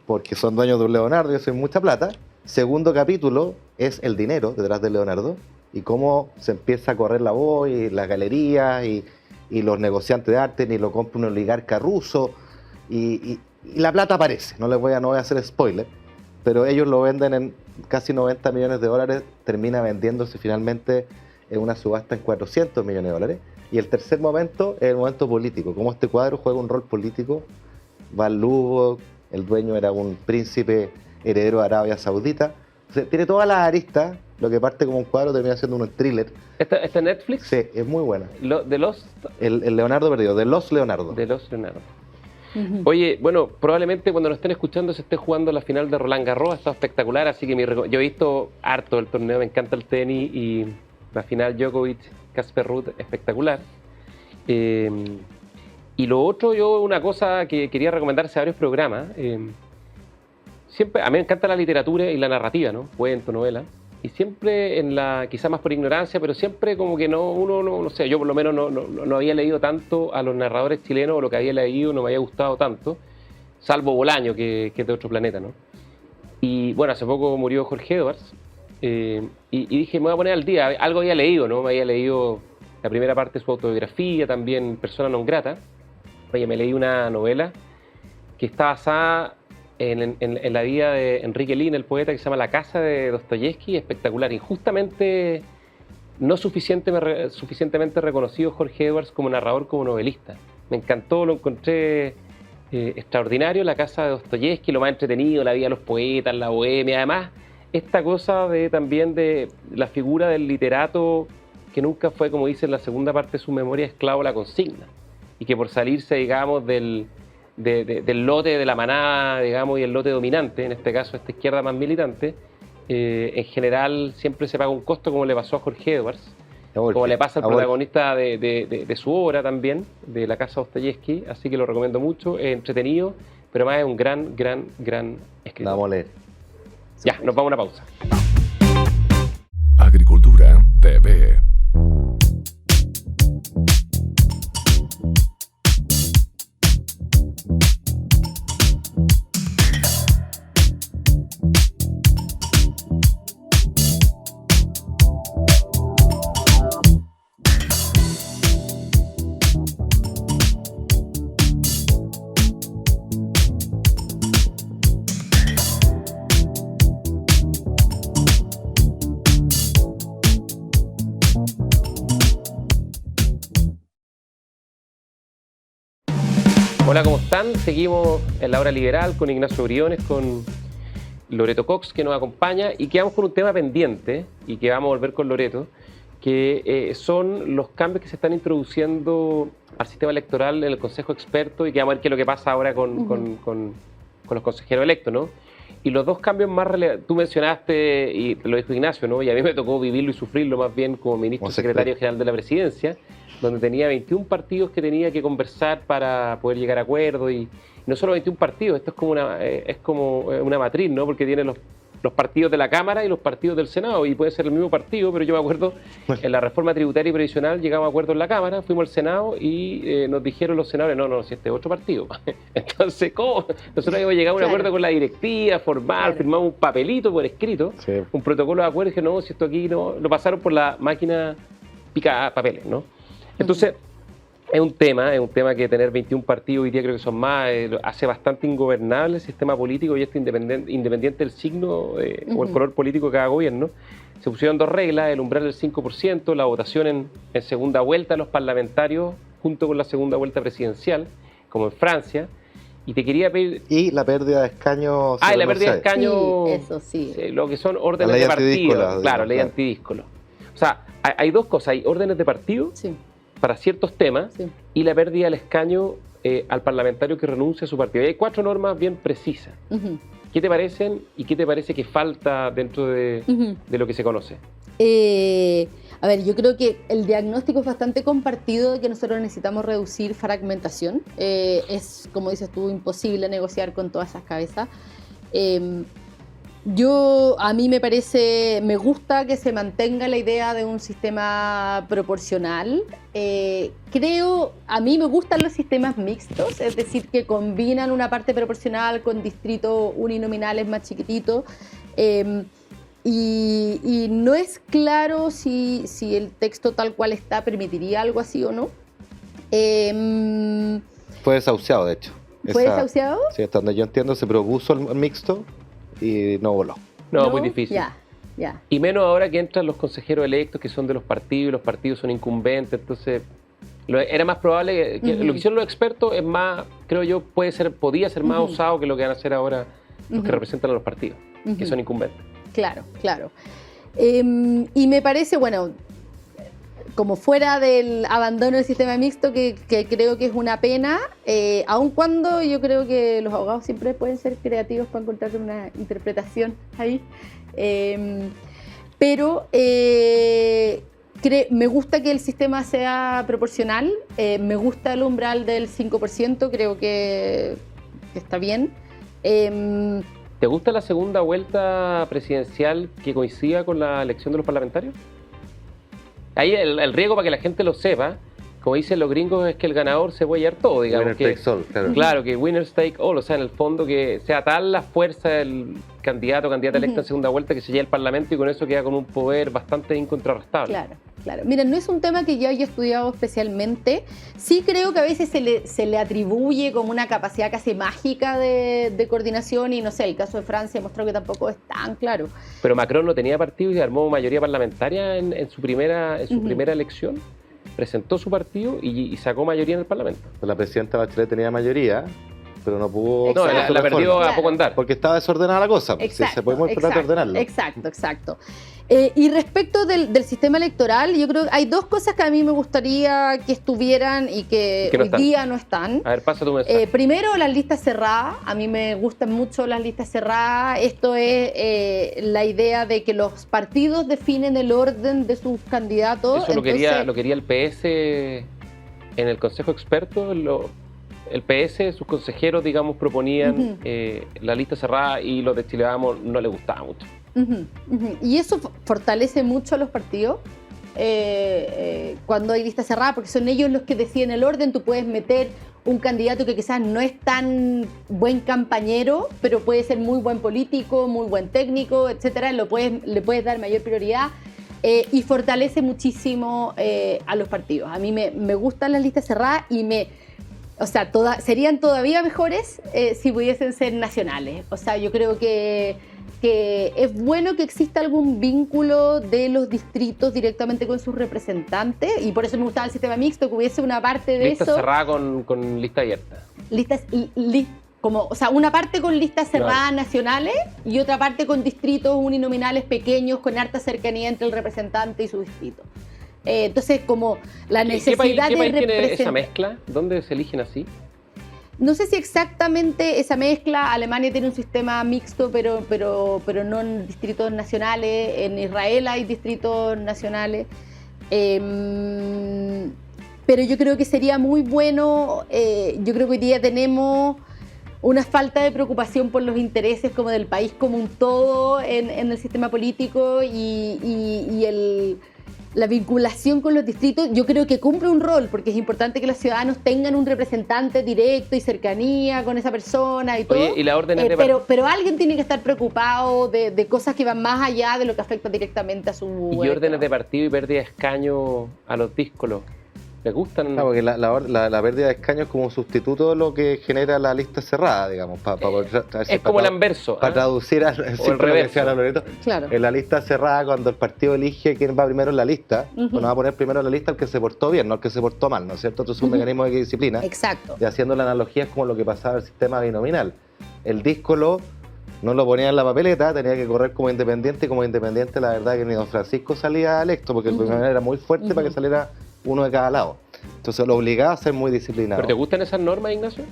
porque son dueños de un Leonardo y eso es mucha plata. Segundo capítulo es el dinero detrás de Leonardo y cómo se empieza a correr la voz y las galerías y los negociantes de arte, ni lo compra un oligarca ruso y la plata aparece. No voy a hacer spoiler, pero ellos lo venden en casi 90 millones de dólares, termina vendiéndose finalmente en una subasta en 400 millones de dólares. Y el tercer momento es el momento político, cómo este cuadro juega un rol político. Va al Lugo, el dueño era un príncipe heredero de Arabia Saudita. O sea, tiene todas las aristas, lo que parte como un cuadro termina siendo un thriller.
¿Está en Netflix?
Sí, es muy buena.
¿De los?
El Leonardo perdido, de los Leonardo.
De los Leonardo. Oye, bueno, probablemente cuando nos estén escuchando se esté jugando la final de Roland Garros, ha estado espectacular, así que yo he visto harto el torneo, me encanta el tenis y la final Djokovic-Casper Ruud, espectacular. Y lo otro, una cosa que quería recomendarse a varios programas, siempre, a mí me encanta la literatura y la narrativa, ¿no? Cuento, novela. Y siempre quizás más por ignorancia, pero siempre como que no sé, yo por lo menos no había leído tanto a los narradores chilenos, o lo que había leído no me había gustado tanto, salvo Bolaño, que es de otro planeta, ¿no? Y bueno, hace poco murió Jorge Edwards, y dije, me voy a poner al día, algo había leído, ¿no? Me había leído la primera parte de su autobiografía, también Persona non grata. Oye, me leí una novela que está basada en la vida de Enrique Lin, el poeta, que se llama La casa de Dostoyevsky, espectacular. Injustamente no suficientemente reconocido Jorge Edwards como narrador, como novelista. Me encantó, lo encontré extraordinario, La casa de Dostoyevsky, lo más entretenido, la vida de los poetas, la bohemia. Además, esta cosa también de la figura del literato que nunca fue, como dice en la segunda parte de su memoria, esclavo de la consigna. Y que por salirse, digamos, del lote de la manada, digamos, y el lote dominante, en este caso esta izquierda más militante, en general siempre se paga un costo, como le pasó a Jorge Edwards, como le pasa al protagonista de su obra también, de La casa de Dostoyevsky, así que lo recomiendo mucho, es entretenido, pero además es un gran escritor.
Vamos a leer.
Ya, nos vamos a una pausa.
Agricultura TV.
Hola, ¿cómo están? Seguimos en la hora liberal con Ignacio Briones, con Loreto Cox, que nos acompaña, y quedamos con un tema pendiente, y que vamos a volver con Loreto, que son los cambios que se están introduciendo al sistema electoral en el Consejo Experto, y que vamos a ver qué es lo que pasa ahora con los consejeros electos, ¿no? Y los dos cambios más relevantes, tú mencionaste, y lo dijo Ignacio, ¿no? Y a mí me tocó vivirlo y sufrirlo más bien como ministro secretario general de la Presidencia, donde tenía 21 partidos que tenía que conversar para poder llegar a acuerdos, y no solo 21 partidos, esto es como una matriz, ¿no? Porque tiene los partidos de la Cámara y los partidos del Senado, y puede ser el mismo partido, pero yo me acuerdo, en la reforma tributaria y previsional llegamos a acuerdos en la Cámara, fuimos al Senado y nos dijeron los senadores, no, si este es otro partido. Entonces, ¿cómo? Nosotros habíamos llegado a un acuerdo con la directiva formal, firmamos un papelito por escrito, un protocolo de acuerdo, y dije, no, si esto aquí no, lo pasaron por la máquina pica papeles, ¿no? Entonces, es un tema que tener 21 partidos, hoy día creo que son más, hace bastante ingobernable el sistema político, y esto independiente del signo o el color político de cada gobierno. Se pusieron dos reglas, el umbral del 5%, la votación en segunda vuelta de los parlamentarios junto con la segunda vuelta presidencial, como en Francia. Y te quería pedir...
Y la pérdida de escaños...
y la pérdida de escaños...
Sí, eso sí.
Lo que son órdenes de partido. Claro, ley antidíscola. O sea, hay dos cosas, hay órdenes de partido...
Sí.
para ciertos temas, y la pérdida del escaño al parlamentario que renuncia a su partido. Y hay 4 normas bien precisas. ¿Qué te parecen y qué te parece que falta dentro de lo que se conoce?
A ver, yo creo que el diagnóstico es bastante compartido de que nosotros necesitamos reducir fragmentación. Es, como dices tú, imposible negociar con todas esas cabezas. A mí me gusta que se mantenga la idea de un sistema proporcional. A mí me gustan los sistemas mixtos, es decir, que combinan una parte proporcional con distritos uninominales más chiquititos. Y no es claro si el texto tal cual está permitiría algo así o no.
Fue desahuciado, de hecho.
¿Fue desahuciado?
Sí, hasta donde yo entiendo, se propuso el mixto y no voló.
No, muy difícil.
Ya.
Y menos ahora que entran los consejeros electos que son de los partidos, y los partidos son incumbentes, entonces era más probable que lo que hicieron los expertos es más, creo yo, podía ser más osado que lo que van a hacer ahora los que representan a los partidos, que son incumbentes.
Claro. Y me parece, bueno, como fuera del abandono del sistema mixto, que creo que es una pena, aun cuando yo creo que los abogados siempre pueden ser creativos para encontrar una interpretación ahí. Pero me gusta que el sistema sea proporcional, me gusta el umbral del 5%, creo que está bien.
¿Te gusta la segunda vuelta presidencial que coincida con la elección de los parlamentarios? Ahí el riesgo, para que la gente lo sepa, como dicen los gringos, es que el ganador se puede llevar todo, digamos.
Winner takes all, claro.
Claro, que winner take all, o sea, en el fondo que sea tal la fuerza del candidato o candidata electa en segunda vuelta que se lleve el Parlamento y con eso queda con un poder bastante incontrarrestable.
Claro. Miren, no es un tema que yo haya estudiado especialmente. Sí creo que a veces se le atribuye como una capacidad casi mágica de coordinación y no sé, el caso de Francia mostró que tampoco es tan claro.
Pero Macron no tenía partido y armó mayoría parlamentaria en su primera elección. Presentó su partido y sacó mayoría en el Parlamento.
La presidenta Bachelet tenía mayoría, pero no pudo...
No, la perdió a poco andar.
Porque estaba desordenada la cosa.
Exacto,
se podemos tratar de ordenarlo.
Exacto. Y respecto del sistema electoral, yo creo que hay dos cosas que a mí me gustaría que estuvieran y que hoy día no están.
A ver, pasa tu mensaje.
Primero, las listas cerradas. A mí me gustan mucho las listas cerradas. Esto es la idea de que los partidos definen el orden de sus candidatos.
Eso lo quería el PS en el Consejo Experto. El PS, sus consejeros, digamos, proponían la lista cerrada y los de Chile Vamos no les gustaba mucho.
Y eso fortalece mucho a los partidos cuando hay lista cerrada, porque son ellos los que deciden el orden. Tú puedes meter un candidato que quizás no es tan buen campañero, pero puede ser muy buen político, muy buen técnico, etcétera. Le puedes dar mayor prioridad y fortalece muchísimo a los partidos. A mí me gustan las listas cerradas y serían todavía mejores si pudiesen ser nacionales. O sea, yo creo que es bueno que exista algún vínculo de los distritos directamente con sus representantes, y por eso me gustaba el sistema mixto, que hubiese una parte de
lista
eso...
Lista cerrada con lista abierta.
Una parte con listas cerradas nacionales y otra parte con distritos uninominales pequeños con harta cercanía entre el representante y su distrito. Entonces, como la necesidad
¿Qué país
de
tiene esa mezcla? ¿Dónde se eligen así?
No sé si exactamente esa mezcla. Alemania tiene un sistema mixto, pero no en distritos nacionales. En Israel hay distritos nacionales. Pero yo creo que sería muy bueno. Yo creo que hoy día tenemos una falta de preocupación por los intereses como del país como un todo en el sistema político y la vinculación con los distritos. Yo creo que cumple un rol, porque es importante que los ciudadanos tengan un representante directo y cercanía con esa persona y todo.
Oye, y la orden es
pero alguien tiene que estar preocupado de cosas que van más allá de lo que afecta directamente a su...
¿Y órdenes de partido y pérdida de escaño a los díscolos? ¿Les gustan?
Claro, porque la pérdida de escaños es como un sustituto de lo que genera la lista cerrada, digamos.
Es como el anverso.
Para traducir al
reverso.
Claro.
En la lista cerrada, cuando el partido elige quién va primero en la lista, pues va a poner primero en la lista el que se portó bien, no el que se portó mal, ¿no es cierto? Entonces es un mecanismo de disciplina.
Exacto.
Y haciendo la analogía es como lo que pasaba en el sistema binominal. El díscolo no lo ponía en la papeleta, tenía que correr como independiente, y como independiente la verdad que ni don Francisco salía electo, porque el binominal era muy fuerte para que saliera uno de cada lado. Entonces lo obligaba a ser muy disciplinado.
¿Pero te gustan esas normas, Ignacio?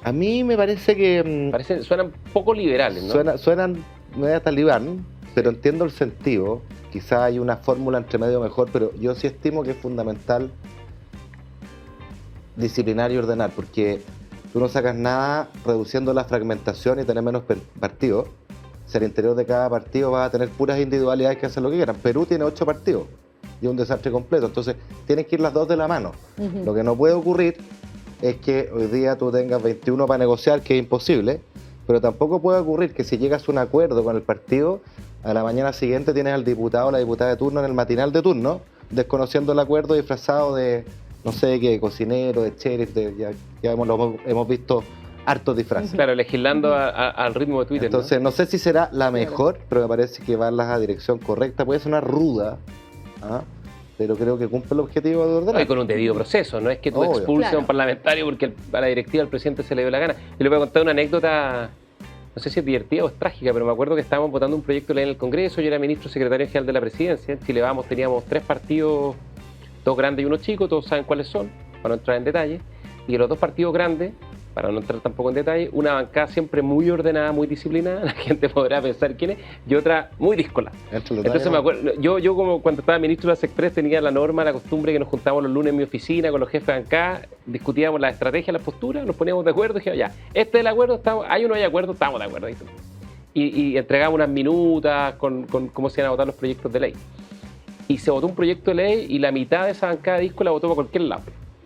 A mí me parece que...
Suenan poco liberales, ¿no?
Suenan media talibán, pero entiendo el sentido. Quizá hay una fórmula entre medio mejor, pero yo sí estimo que es fundamental disciplinar y ordenar, porque tú no sacas nada reduciendo la fragmentación y tener menos partidos, Si al interior de cada partido vas a tener puras individualidades que hacen lo que quieran. Perú tiene 8 partidos y es un desastre completo. Entonces, tienen que ir las dos de la mano. Lo que no puede ocurrir es que hoy día tú tengas 21 para negociar, que es imposible, pero tampoco puede ocurrir que si llegas a un acuerdo con el partido, a la mañana siguiente tienes al diputado o la diputada de turno en el matinal de turno, desconociendo el acuerdo, disfrazado de, no sé, qué, cocinero, de sheriff, ya hemos visto hartos disfraces.
Claro, legislando al ritmo de Twitter.
Entonces, no sé si será la mejor, pero me parece que va en la dirección correcta. Puede sonar ruda, ¿ah? Pero creo que cumple el objetivo de ordenar.
Y con un debido proceso, no es que tú
Obvio.
expulses a un parlamentario porque a la directiva del presidente se le dio la gana. Yo le voy a contar una anécdota, no sé si es divertida o es trágica, pero me acuerdo que estábamos votando un proyecto de ley en el Congreso, yo era ministro secretario general de la presidencia, en Chile Vamos teníamos 3 partidos, 2 grandes y uno chico, todos saben cuáles son, para no entrar en detalle, y de los 2 partidos grandes, para no entrar tampoco en detalle, una bancada siempre muy ordenada, muy disciplinada, la gente podrá pensar quién es, y otra muy díscola. Entonces me acuerdo, yo como cuando estaba ministro de la SEC3 tenía la norma, la costumbre que nos juntábamos los lunes en mi oficina con los jefes de bancada, discutíamos la estrategia, las posturas, nos poníamos de acuerdo y dijimos ya, este es el acuerdo, hay o no hay acuerdo, estamos de acuerdo. Y entregamos unas minutas con cómo se iban a votar los proyectos de ley. Y se votó un proyecto de ley y la mitad de esa bancada disco la votó para cualquier lado.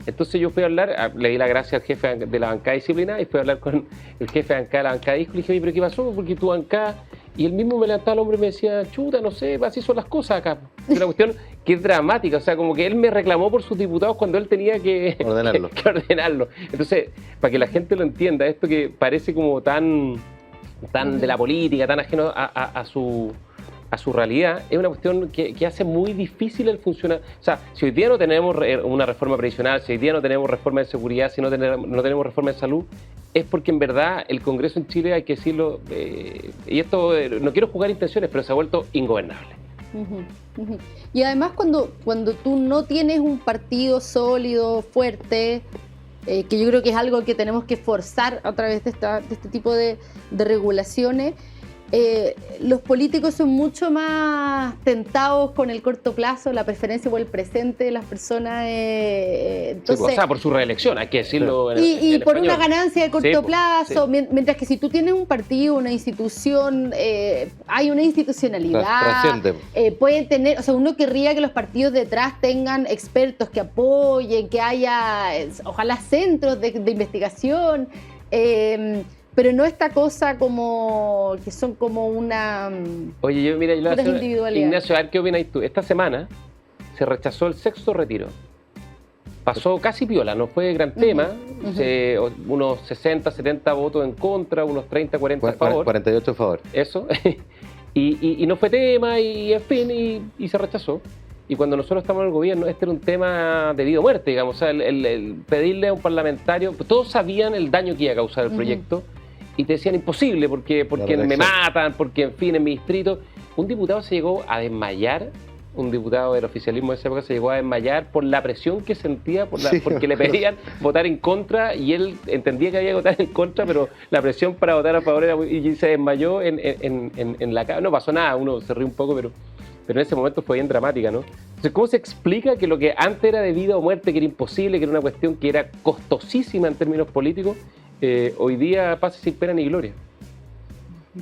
Entonces yo fui a hablar, le di la gracia al jefe de la bancada disciplina y fui a hablar con el jefe de bancada de la bancada disco y le dije, oye, pero ¿qué pasó? Porque tu bancada... Y él mismo me levantaba el hombro y me decía, chuta, no sé, así son las cosas acá. Es una cuestión que es dramática, o sea, como que él me reclamó por sus diputados cuando él tenía que ordenarlo. Entonces, para que la gente lo entienda, esto que parece como tan de la política, tan ajeno a su realidad, es una cuestión que hace muy difícil el funcionar. O sea, si hoy día no tenemos una reforma previsional, si hoy día no tenemos reforma de seguridad, si no tenemos reforma de salud, es porque en verdad el Congreso en Chile, hay que decirlo, y esto no quiero jugar intenciones, pero se ha vuelto ingobernable.
Y además cuando tú no tienes un partido sólido, fuerte, que yo creo que es algo que tenemos que forzar a través de este tipo de regulaciones, los políticos son mucho más tentados con el corto plazo, la preferencia por el presente de las personas. Entonces,
sí, o sea, por su reelección, hay que decirlo.
Y
en
por
español.
una ganancia de corto plazo,
sí.
Mientras que si tú tienes un partido, una institución, hay una institucionalidad, pueden tener, o sea, uno querría que los partidos detrás tengan expertos que apoyen, que haya, ojalá, centros de investigación. Pero no esta cosa como que son como una...
Oye, mira, yo lo
puras
hago,
individualidades.
Ignacio, a ver qué opinas tú. Esta semana se rechazó el 6º retiro. Pasó casi piola, no fue gran tema. Unos 60, 70 votos en contra, unos 30, 40 a favor.
48 a favor.
Eso. y no fue tema, y en fin, y se rechazó. Y cuando nosotros estamos en el gobierno, este era un tema de vida o muerte, digamos. O sea, el pedirle a un parlamentario, todos sabían el daño que iba a causar el proyecto, y te decían imposible, porque me matan, porque en fin, en mi distrito. Un diputado se llegó a desmayar, un diputado del oficialismo de esa época se llegó a desmayar por la presión que sentía, porque le pedían votar en contra, y él entendía que había que votar en contra, pero la presión para votar a favor era y se desmayó en la cara. No pasó nada, uno se rió un poco, pero en ese momento fue bien dramática, ¿no? Entonces, ¿cómo se explica que lo que antes era de vida o muerte, que era imposible, que era una cuestión que era costosísima en términos políticos, hoy día pasa sin pena ni gloria?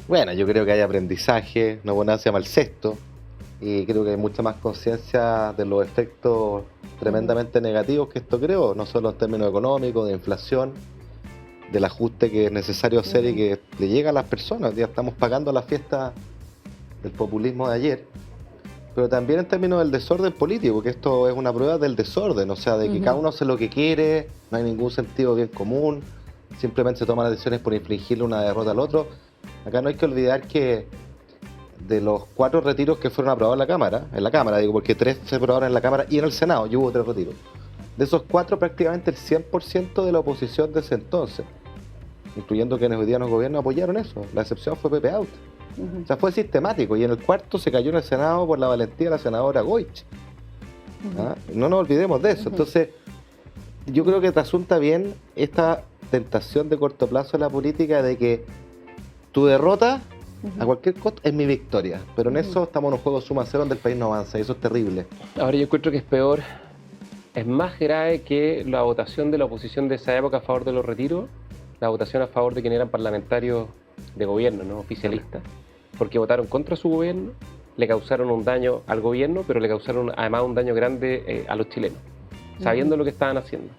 Bueno, yo creo que hay aprendizaje, no por nada se llama el sexto, y creo que hay mucha más conciencia de los efectos tremendamente negativos que esto creó, no solo en términos económicos, de inflación, del ajuste que es necesario hacer y que le llega a las personas. Ya estamos pagando la fiesta del populismo de ayer, pero también en términos del desorden político, porque esto es una prueba del desorden, o sea, de que cada uno hace lo que quiere, no hay ningún sentido bien común, simplemente se toman las decisiones por infligirle una derrota al otro. Acá no hay que olvidar que de los 4 retiros que fueron aprobados en la Cámara, digo, porque 3 se aprobaron en la Cámara y en el Senado, y hubo 3 retiros. De esos 4, prácticamente el 100% de la oposición de ese entonces, incluyendo quienes hoy día nos gobiernan, apoyaron eso. La excepción fue Pepe Out. O sea, fue sistemático, y en el 4º se cayó en el Senado por la valentía de la senadora Goich. No nos olvidemos de eso. Entonces, yo creo que te asunta bien esta tentación de corto plazo en la política de que tu derrota, a cualquier costo, es mi victoria. Pero en eso estamos en un juego suma cero donde el país no avanza, y eso es terrible.
Ahora yo encuentro que es peor, es más grave que la votación de la oposición de esa época a favor de los retiros, la votación a favor de quienes eran parlamentarios de gobierno, no oficialistas. porque votaron contra su gobierno, le causaron un daño al gobierno, pero le causaron además un daño grande a los chilenos, sabiendo lo que estaban haciendo.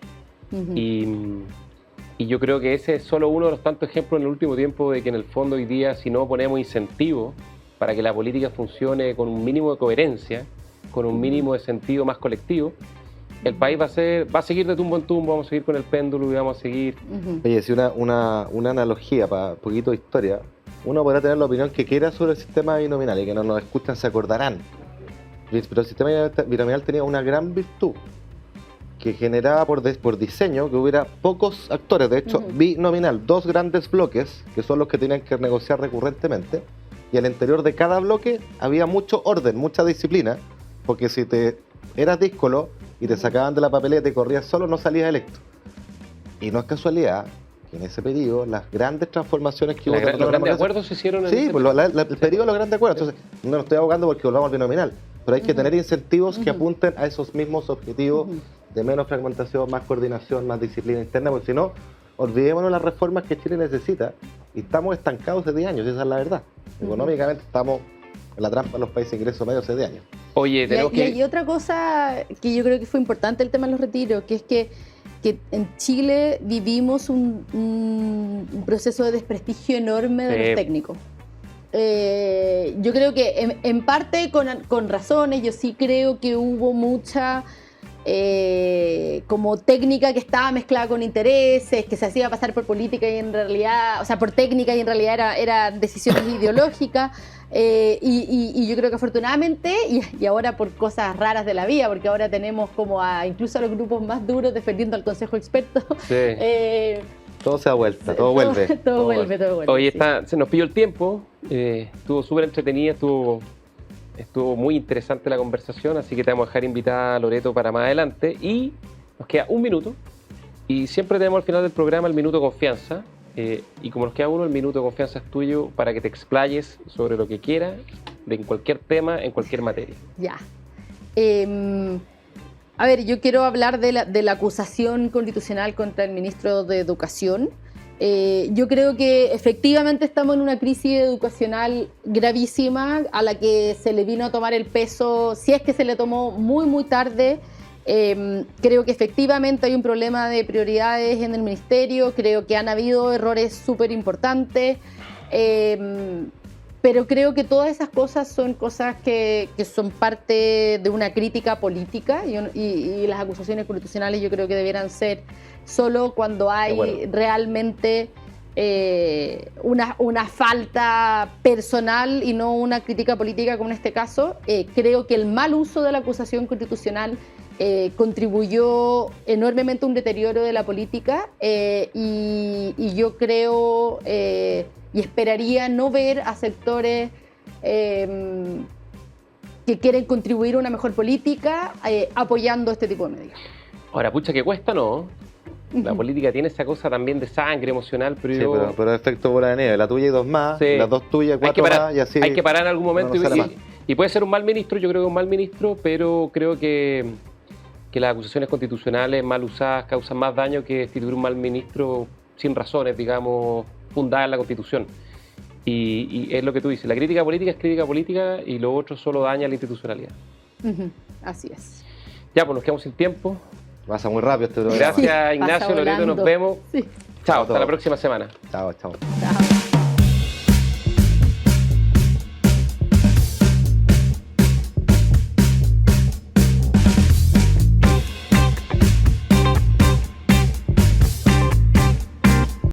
Y yo creo que ese es solo uno de los tantos ejemplos en el último tiempo de que en el fondo hoy día, si no ponemos incentivos para que la política funcione con un mínimo de coherencia, con un mínimo de sentido más colectivo, el país va a seguir de tumbo en tumbo, vamos a seguir con el péndulo y vamos a seguir...
Oye, si una analogía para un poquito de historia, uno podrá tener la opinión que quiera sobre el sistema binominal y que no nos escuchan se acordarán. Pero el sistema binominal tenía una gran virtud, que generaba por diseño que hubiera pocos actores, de hecho, binominal, 2 grandes bloques, que son los que tenían que negociar recurrentemente, y al interior de cada bloque había mucho orden, mucha disciplina, porque si te eras díscolo y te sacaban de la papeleta y corrías solo, no salías electo. Y no es casualidad que en ese periodo las grandes transformaciones que hubo...
Los grandes acuerdos se hicieron en
sí,
ese
pues el periodo de los grandes acuerdos. Entonces, no lo estoy abogando porque volvamos al binominal, pero hay que tener incentivos que apunten a esos mismos objetivos de menos fragmentación, más coordinación, más disciplina interna, porque si no, olvidémonos de las reformas que Chile necesita y estamos estancados hace 10 años, esa es la verdad. Económicamente estamos en la trampa de los países de ingresos medios hace 10 años.
Oye, tenemos
y hay otra cosa que yo creo que fue importante el tema de los retiros, que es que en Chile vivimos un proceso de desprestigio enorme de los técnicos. Yo creo que en parte con razones, yo sí creo que hubo mucha como técnica que estaba mezclada con intereses, que se hacía pasar por política y en realidad, o sea, por técnica y en realidad era decisiones ideológicas. Y yo creo que afortunadamente, y ahora por cosas raras de la vida, porque ahora tenemos como incluso a los grupos más duros defendiendo al Consejo Experto.
Sí. Todo se da vuelta, todo vuelve.
Todo vuelve.
Oye,
sí.
Se nos pilló el tiempo, estuvo súper entretenida, estuvo muy interesante la conversación, así que te vamos a dejar invitada a Loreto para más adelante. Y nos queda un minuto, y siempre tenemos al final del programa el minuto de confianza. Y como nos queda uno, el minuto de confianza es tuyo para que te explayes sobre lo que quieras, en cualquier tema, en cualquier materia.
Ya. A ver, yo quiero hablar de la acusación constitucional contra el ministro de Educación. Yo creo que efectivamente estamos en una crisis educacional gravísima a la que se le vino a tomar el peso, si es que se le tomó muy, muy tarde. Creo que efectivamente hay un problema de prioridades en el ministerio, creo que han habido errores súper importantes, pero creo que todas esas cosas son cosas que son parte de una crítica política y las acusaciones constitucionales yo creo que debieran ser solo cuando hay realmente una falta personal y no una crítica política como en este caso. Creo que el mal uso de la acusación constitucional contribuyó enormemente a un deterioro de la política y yo creo y esperaría no ver a sectores que quieren contribuir a una mejor política apoyando este tipo de medidas.
Ahora, pucha, que cuesta, ¿no? La política tiene esa cosa también de sangre emocional, pero
sí, pero efecto bola de nieve, la tuya y 2 más,
sí.
Las 2 tuyas, 4 más, y así...
Hay que parar en algún momento
no
y puede ser un mal ministro, yo creo que un mal ministro, pero creo que las acusaciones constitucionales mal usadas causan más daño que destituir un mal ministro sin razones, digamos, fundadas en la Constitución. Y es lo que tú dices, la crítica política es crítica política y lo otro solo daña la institucionalidad.
Así es.
Ya, pues nos quedamos sin tiempo.
Pasa muy rápido este programa.
Gracias, Ignacio, Loreto, nos vemos.
Sí.
Chao, hasta la próxima semana.
Chao.
Chao.